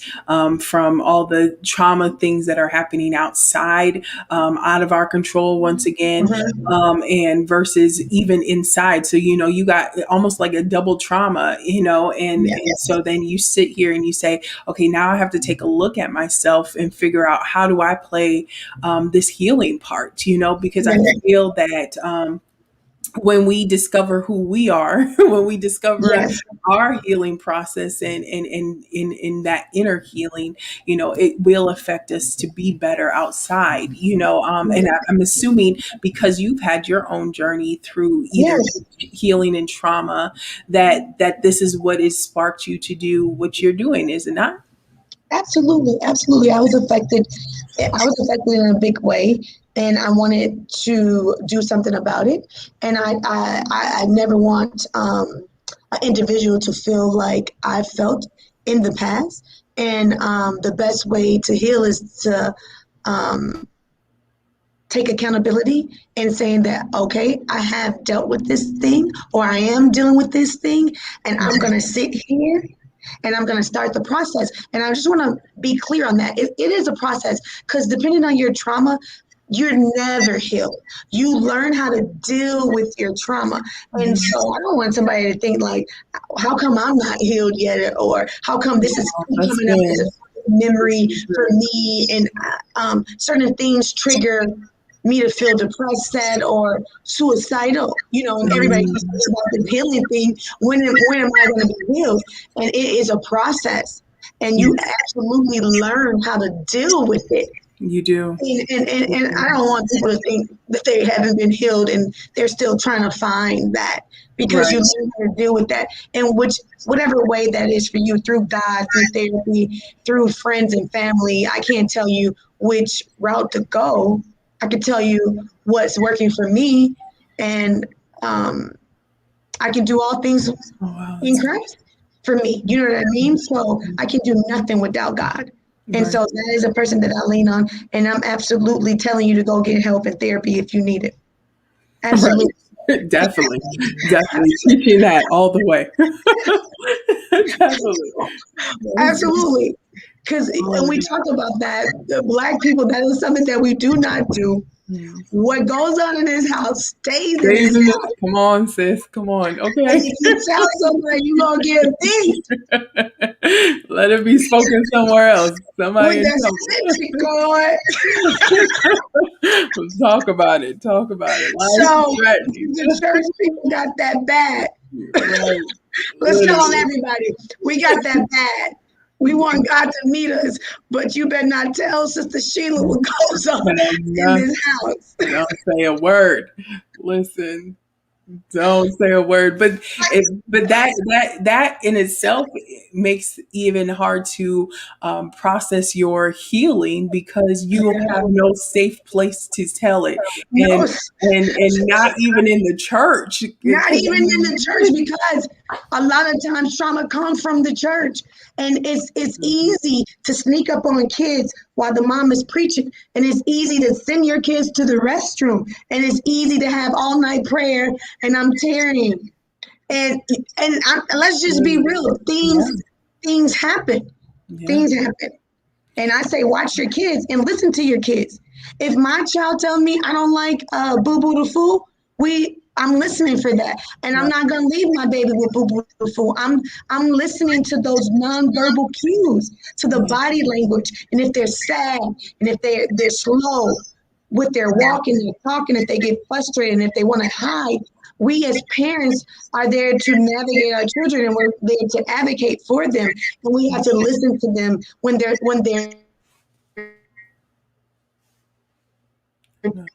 [SPEAKER 1] from all the trauma things that are happening outside, out of our control once again,
[SPEAKER 2] Mhm.
[SPEAKER 1] and versus even inside. So you got almost like a double trauma, and
[SPEAKER 2] Yes.
[SPEAKER 1] so then you sit here and you say, okay, now I have to take a look at myself and figure out how do I play this healing part, because I feel that when we discover who we are, when we discover
[SPEAKER 2] Yes.
[SPEAKER 1] our healing process and in that inner healing, it will affect us to be better outside, and I'm assuming because you've had your own journey through either
[SPEAKER 2] Yes.
[SPEAKER 1] healing and trauma, that this is what has sparked you to do what you're doing, is it not?
[SPEAKER 2] Absolutely, absolutely. I was affected. I was affected in a big way, and I wanted to do something about it. And I never want an individual to feel like I felt in the past. And the best way to heal is to um, take accountability and saying that, okay, I have dealt with this thing, or I am dealing with this thing, and I'm going to sit here and I'm going to start the process. And I just want to be clear on that. It is a process, because depending on your trauma, you're never healed. You learn how to deal with your trauma. And
[SPEAKER 1] Mhm.
[SPEAKER 2] so I don't want somebody to think like, how come I'm not healed yet? Or how come this is
[SPEAKER 1] Wow,
[SPEAKER 2] keep
[SPEAKER 1] that's
[SPEAKER 2] coming up as a
[SPEAKER 1] good. That's
[SPEAKER 2] memory
[SPEAKER 1] so
[SPEAKER 2] for
[SPEAKER 1] good.
[SPEAKER 2] me? And certain things trigger me to feel depressed, sad, or suicidal. And everybody keeps
[SPEAKER 1] Mhm.
[SPEAKER 2] talking about the healing thing. When am I going to be healed? And it is a process, and you absolutely learn how to deal with it.
[SPEAKER 1] You do.
[SPEAKER 2] And I don't want people to think that they haven't been healed and they're still trying to find that, because you
[SPEAKER 1] Right.
[SPEAKER 2] learn how to deal with that in whatever way that is for you, through God, through therapy, through friends and family. I can't tell you which route to go. I can tell you what's working for me, and um, I can do all things
[SPEAKER 1] Oh, wow,
[SPEAKER 2] in
[SPEAKER 1] that's good.
[SPEAKER 2] Christ for me. You know what I mean? So I can do nothing without God. And
[SPEAKER 1] Right.
[SPEAKER 2] so that is a person that I lean on. And I'm absolutely telling you to go get help and therapy if you need it. Absolutely.
[SPEAKER 1] Right. Definitely. Definitely. Teaching that all the way. Definitely.
[SPEAKER 2] Absolutely. Because
[SPEAKER 1] All
[SPEAKER 2] when
[SPEAKER 1] of
[SPEAKER 2] we
[SPEAKER 1] it.
[SPEAKER 2] talk about that, the Black people, that is something that we do not do.
[SPEAKER 1] Mm.
[SPEAKER 2] What goes on in this house stays in
[SPEAKER 1] Days
[SPEAKER 2] this
[SPEAKER 1] in the,
[SPEAKER 2] house.
[SPEAKER 1] come on, sis. Come on.
[SPEAKER 2] And
[SPEAKER 1] Okay.
[SPEAKER 2] if you tell somebody, you're going to get beat
[SPEAKER 1] Let it be spoken somewhere else. Somebody
[SPEAKER 2] with
[SPEAKER 1] in
[SPEAKER 2] that
[SPEAKER 1] trouble.
[SPEAKER 2] extension cord.
[SPEAKER 1] Talk about it. Talk about it. Life
[SPEAKER 2] So
[SPEAKER 1] threatening.
[SPEAKER 2] the church people got that bad.
[SPEAKER 1] Right.
[SPEAKER 2] Let's tell on
[SPEAKER 1] Literally.
[SPEAKER 2] everybody. We got that bad. We want God to meet us, but you better not tell Sister Sheila what goes on in
[SPEAKER 1] Nothing.
[SPEAKER 2] this house.
[SPEAKER 1] Don't say a word. Listen, don't say a word. But that in itself makes even hard to process your healing because you have no safe place to tell it,
[SPEAKER 2] No,
[SPEAKER 1] and and not even in the church.
[SPEAKER 2] not
[SPEAKER 1] 'Cause,
[SPEAKER 2] even in the church, because a lot of times trauma comes from the church, and it's easy to sneak up on kids while the mom is preaching, and it's easy to send your kids to the restroom, and it's easy to have all night prayer. And I'm tearing, and let's just be real.
[SPEAKER 1] yeah,
[SPEAKER 2] Things happen.
[SPEAKER 1] yeah,
[SPEAKER 2] Things happen. And I say, watch your kids and listen to your kids. If my child tells me I don't like Boo Boo the Fool, I'm listening for that, and I'm
[SPEAKER 1] right.
[SPEAKER 2] not gonna leave my baby with Boo Boo the Fool. I'm listening to those nonverbal cues, to the
[SPEAKER 1] Yeah.
[SPEAKER 2] body language, and if they're sad, and if they're slow with their walking, their talking, if they get frustrated, and if they want to hide. We as parents are there to navigate our children, and we're there to advocate for them, and we have to listen to them when they're
[SPEAKER 1] No.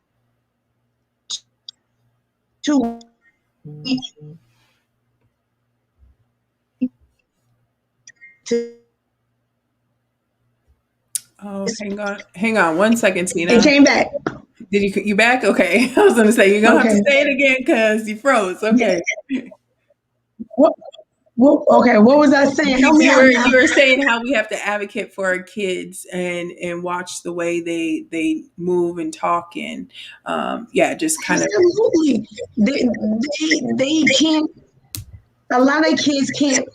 [SPEAKER 2] to to
[SPEAKER 1] Oh, hang on 1 second,
[SPEAKER 2] and
[SPEAKER 1] Tina.
[SPEAKER 2] came back.
[SPEAKER 1] Did you back? Okay. I was gonna say you're gonna have to
[SPEAKER 2] Okay.
[SPEAKER 1] say it again because you froze.
[SPEAKER 2] Yeah.
[SPEAKER 1] Okay.
[SPEAKER 2] What, okay, what was I saying?
[SPEAKER 1] You,
[SPEAKER 2] Help me
[SPEAKER 1] you
[SPEAKER 2] out
[SPEAKER 1] were
[SPEAKER 2] now.
[SPEAKER 1] you were saying how we have to advocate for our kids and watch the way they move and talk and yeah, just kind of
[SPEAKER 2] Absolutely. They can't, a lot of kids can't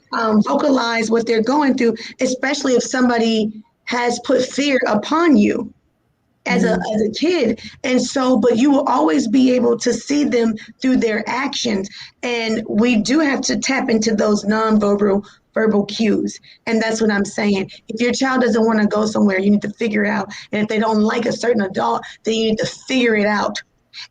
[SPEAKER 2] vocalize what they're going through, especially if somebody has put fear upon you as a kid. And so, but you will always be able to see them through their actions. And we do have to tap into those nonverbal verbal cues. And that's what I'm saying. If your child doesn't want to go somewhere, you need to figure it out. And if they don't like a certain adult, then you need to figure it out.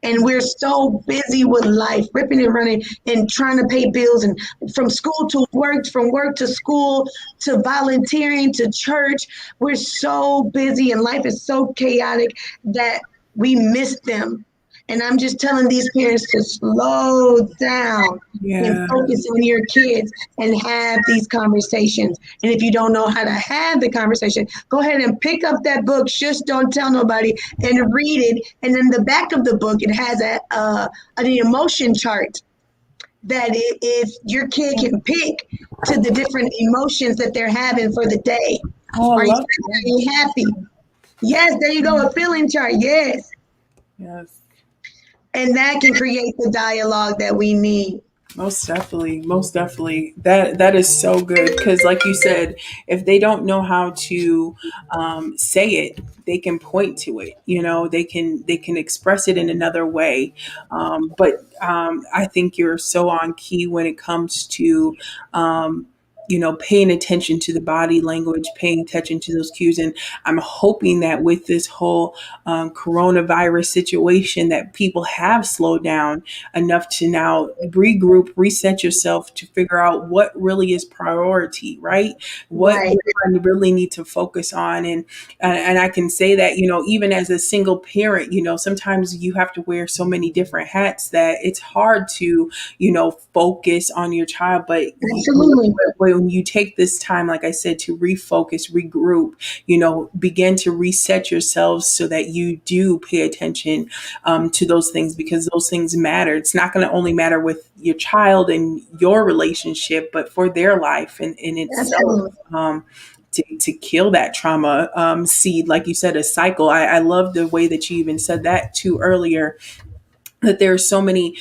[SPEAKER 2] And we're so busy with life, ripping and running and trying to pay bills, and from school to work, from work to school to volunteering to church. We're so busy and life is so chaotic that we miss them. And I'm just telling these parents to slow down and
[SPEAKER 1] yeah.
[SPEAKER 2] focus on your kids and have these conversations. And if you don't know how to have the conversation, go ahead and pick up that book, Shush Don't Tell Nobody, and read it. And in the back of the book, it has an emotion chart that if your kid can pick to the different emotions that they're having for the day.
[SPEAKER 1] Oh, I
[SPEAKER 2] Are you
[SPEAKER 1] love
[SPEAKER 2] sad? Are
[SPEAKER 1] that.
[SPEAKER 2] you happy? Yes, there you go, a feeling chart. Yes.
[SPEAKER 1] Yes.
[SPEAKER 2] And that can create the dialogue that we need.
[SPEAKER 1] Most definitely, most definitely. That is so good because, like you said, if they don't know how to say it, they can point to it. You know, they can express it in another way. But I think you're so on key when it comes to paying attention to the body language, paying attention to those cues. And I'm hoping that with this whole coronavirus situation, that people have slowed down enough to now regroup, reset yourself to figure out what really is priority, right? What
[SPEAKER 2] Right.
[SPEAKER 1] I really need to focus on, and I can say that even as a single parent, sometimes you have to wear so many different hats that it's hard to focus on your child, but
[SPEAKER 2] Absolutely.
[SPEAKER 1] when you take this time, like I said, to refocus, regroup, begin to reset yourselves so that you do pay attention to those things because those things matter. It's not going to only matter with your child and your relationship, but for their life and in itself.
[SPEAKER 2] Absolutely.
[SPEAKER 1] To kill that trauma seed, like you said, a cycle. I love the way that you even said that too earlier, that there are so many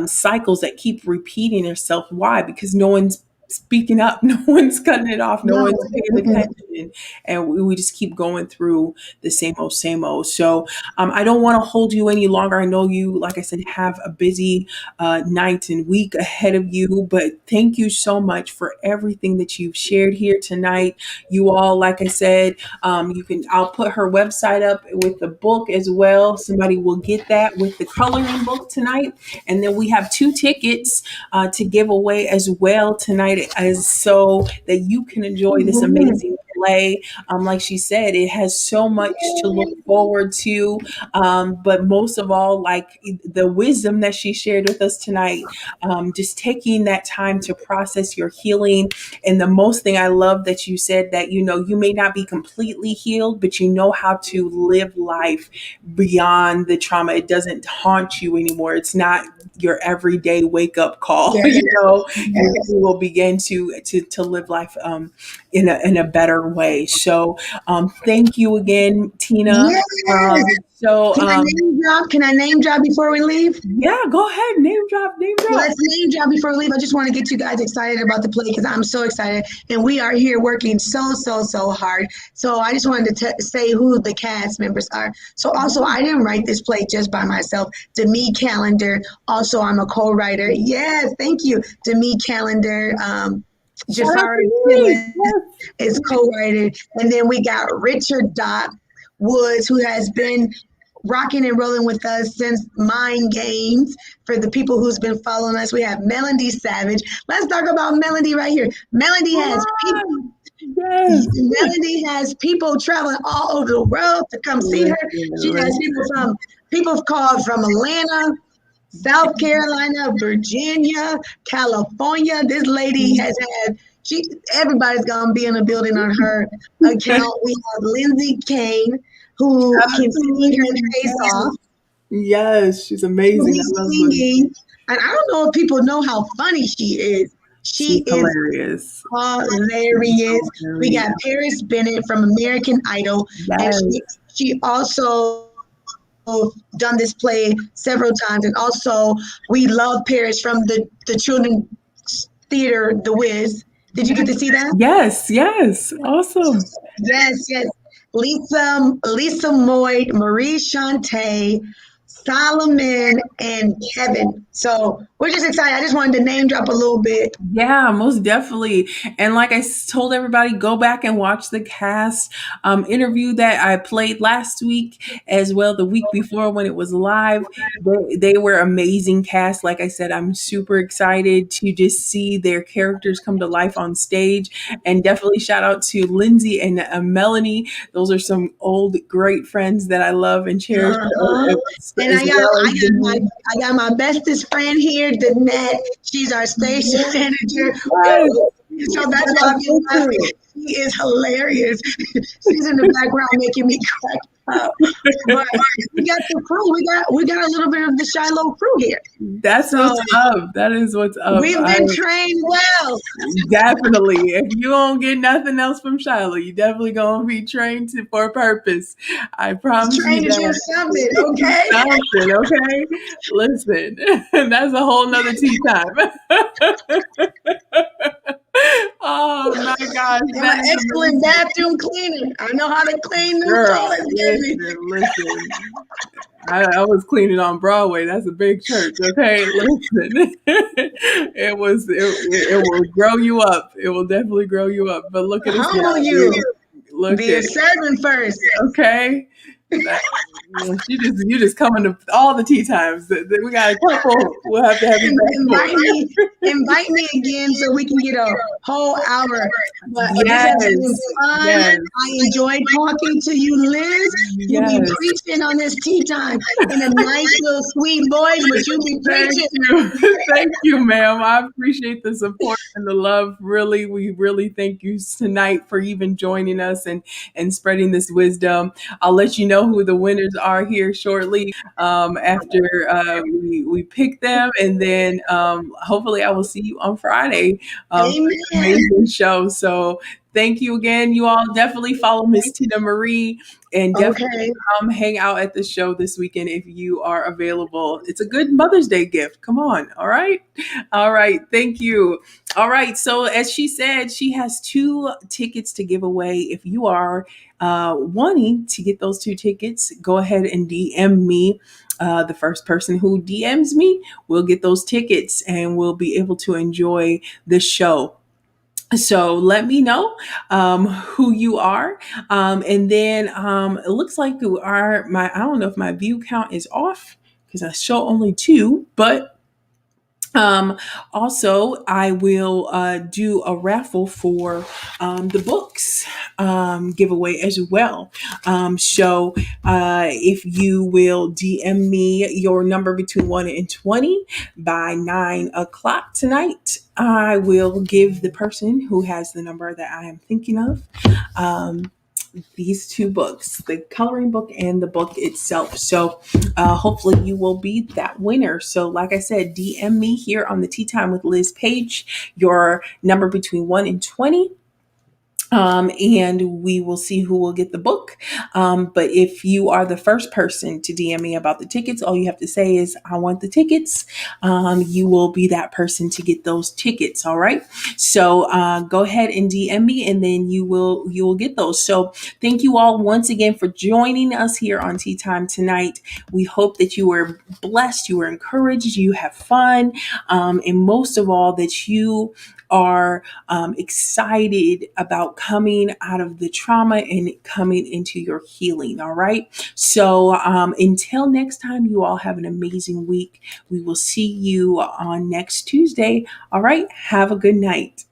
[SPEAKER 1] cycles that keep repeating themselves. Why? Because no one's speaking up, no one's cutting it off, no
[SPEAKER 2] No.
[SPEAKER 1] one's paying
[SPEAKER 2] Mm-mm.
[SPEAKER 1] attention, and we just keep going through the same old, same old. So I don't want to hold you any longer. I know you, like I said, have a busy night and week ahead of you, but thank you so much for everything that you've shared here tonight. You all, like I said, I'll put her website up with the book as well. Somebody will get that with the coloring book tonight. And then we have 2 tickets to give away as well tonight, as so that you can enjoy this
[SPEAKER 2] Mhm.
[SPEAKER 1] amazing play. Like she said, it has so much to look forward to. But most of all, like the wisdom that she shared with us tonight, just taking that time to process your healing. And the most thing I love that you said, that you may not be completely healed, but you know how to live life beyond the trauma. It doesn't haunt you anymore. It's not your everyday wake up call.
[SPEAKER 2] Yes.
[SPEAKER 1] You
[SPEAKER 2] Yes.
[SPEAKER 1] will begin to live life in a better way. So thank you again, Tina.
[SPEAKER 2] Yes.
[SPEAKER 1] So
[SPEAKER 2] Can I name drop? Can I name drop before we leave?
[SPEAKER 1] yeah, go ahead, name drop, name drop.
[SPEAKER 2] Let's name drop before we leave. I just want to get you guys excited about the play because I'm so excited. And we are here working so hard. So I just wanted to say who the cast members are. So also, I didn't write this play just by myself. Demi Calendar. Also, I'm a co-writer. Yes, thank you. Demi Calendar.
[SPEAKER 1] Shout out
[SPEAKER 2] Jafari
[SPEAKER 1] to me.
[SPEAKER 2] Phillips
[SPEAKER 1] Yes.
[SPEAKER 2] is co-writer. And then we got Richard Doc Woods, who has been rocking and rolling with us since Mind Games. For the people who's been following us, we have Melody Savage. Let's talk about Melody right here. Melody
[SPEAKER 1] Come
[SPEAKER 2] has
[SPEAKER 1] on. Yes.
[SPEAKER 2] Melanie has people traveling all over the world to come see her.
[SPEAKER 1] Listen,
[SPEAKER 2] She has
[SPEAKER 1] listen.
[SPEAKER 2] people called from Atlanta, South Carolina, Virginia, California. This lady has had she everybody's gonna be in the building on her account. We have Lindsay Kane, who
[SPEAKER 1] Shout out
[SPEAKER 2] can
[SPEAKER 1] to
[SPEAKER 2] sing her
[SPEAKER 1] Lindsay.
[SPEAKER 2] face off.
[SPEAKER 1] Yes, she's
[SPEAKER 2] She'll
[SPEAKER 1] amazing.
[SPEAKER 2] be
[SPEAKER 1] I love Lindsay.
[SPEAKER 2] singing. And I don't know if people know how funny she is.
[SPEAKER 1] She's
[SPEAKER 2] She is
[SPEAKER 1] hilarious. She's
[SPEAKER 2] hilarious. We
[SPEAKER 1] hilarious.
[SPEAKER 2] got Paris Bennett from American Idol, and
[SPEAKER 1] Yes.
[SPEAKER 2] she also done this play several times. And also, we love Paris from the children's theater, The Wiz. Did you get to see that?
[SPEAKER 1] Yes, yes. Awesome.
[SPEAKER 2] Yes, yes. Lisa Moy, Marie Shante, Solomon, and Kevin. So we're just excited. I just wanted to name drop a little bit.
[SPEAKER 1] Yeah, most definitely. And like told everybody, go back and watch the cast interview that I played last week, as well the week before when it was live. They were amazing cast. Like I said, I'm super excited to just see their characters come to life on stage. And definitely shout out to Lindsay and Melanie. Those are some old great friends that I love and cherish,
[SPEAKER 2] Uh-huh. And
[SPEAKER 1] as well as the
[SPEAKER 2] I got my bestest friend here, Danette. She's our station manager.
[SPEAKER 1] yes.
[SPEAKER 2] So that's why I've been laughing. She is hilarious. She's in the background making me crack up. But we got the crew. We got a little bit of the Shiloh crew here.
[SPEAKER 1] That's
[SPEAKER 2] So
[SPEAKER 1] what's up. That is what's up.
[SPEAKER 2] we've
[SPEAKER 1] I
[SPEAKER 2] been trained well.
[SPEAKER 1] definitely, if you don't get nothing else from Shiloh, you definitely gonna be trained for a purpose. I promise you
[SPEAKER 2] Trained to do
[SPEAKER 1] that.
[SPEAKER 2] something, okay?
[SPEAKER 1] Something, okay? Listen, that's a whole nother tea time. Oh my gosh,
[SPEAKER 2] I'm an
[SPEAKER 1] that is
[SPEAKER 2] excellent
[SPEAKER 1] amazing.
[SPEAKER 2] bathroom cleaner. I know how to clean them
[SPEAKER 1] Girl,
[SPEAKER 2] toilets, baby.
[SPEAKER 1] listen. I was cleaning on Broadway. That's a big church, okay? Listen, it will grow you up. It will definitely grow you up. But look at us now.
[SPEAKER 2] Humble you.
[SPEAKER 1] Look
[SPEAKER 2] Be
[SPEAKER 1] at
[SPEAKER 2] a servant first.
[SPEAKER 1] okay. That, you just coming to all the tea times. We got a couple. We'll have to have you back
[SPEAKER 2] Invite me, invite me again so we can get a whole hour. But this has
[SPEAKER 1] Yes,
[SPEAKER 2] been fun.
[SPEAKER 1] yes,
[SPEAKER 2] I enjoyed talking to you, Liz. You be
[SPEAKER 1] yes.
[SPEAKER 2] preaching on this tea time in a nice little sweet voice, but you be
[SPEAKER 1] Thank
[SPEAKER 2] preaching.
[SPEAKER 1] you. Thank you, ma'am. I appreciate the support and the love. Really, we really thank you tonight for even joining us and spreading this wisdom. I'll let you know who the winners are here shortly after we pick them. And then hopefully I will see you on Friday for an
[SPEAKER 2] Amen.
[SPEAKER 1] amazing show. So thank you again. You all definitely follow Miss Tina Marie and definitely
[SPEAKER 2] Okay.
[SPEAKER 1] come hang out at the show this weekend if you are available. It's a good Mother's Day gift. Come on. All right. All right. Thank you. All right. So, as she said, she has 2 tickets to give away. If you are wanting to get those 2 tickets, go ahead and DM me. The first person who DMs me will get those tickets and will be able to enjoy the show. So let me know who you are, and then it looks like you are my. I don't know if my view count is off because I show only 2, but um, also, I will do a raffle for the books giveaway as well. So if you will DM me your number between 1 and 20 by 9 o'clock tonight, I will give the person who has the number that I am thinking of um, these 2 books, the coloring book and the book itself. So hopefully you will be that winner. So like I said, DM me here on the Tea Time with Liz page, your number between 1 and 20. And we will see who will get the book. But if you are the first person to DM me about the tickets, all you have to say is, I want the tickets. You will be that person to get those tickets. All right. So go ahead and DM me and then you will get those. So thank you all once again for joining us here on Tea Time tonight. We hope that you were blessed, you were encouraged, you have fun, and most of all, that you are excited about coming out of the trauma and coming into your healing. All right. So until next time, you all have an amazing week. We will see you on next Tuesday. All right. Have a good night.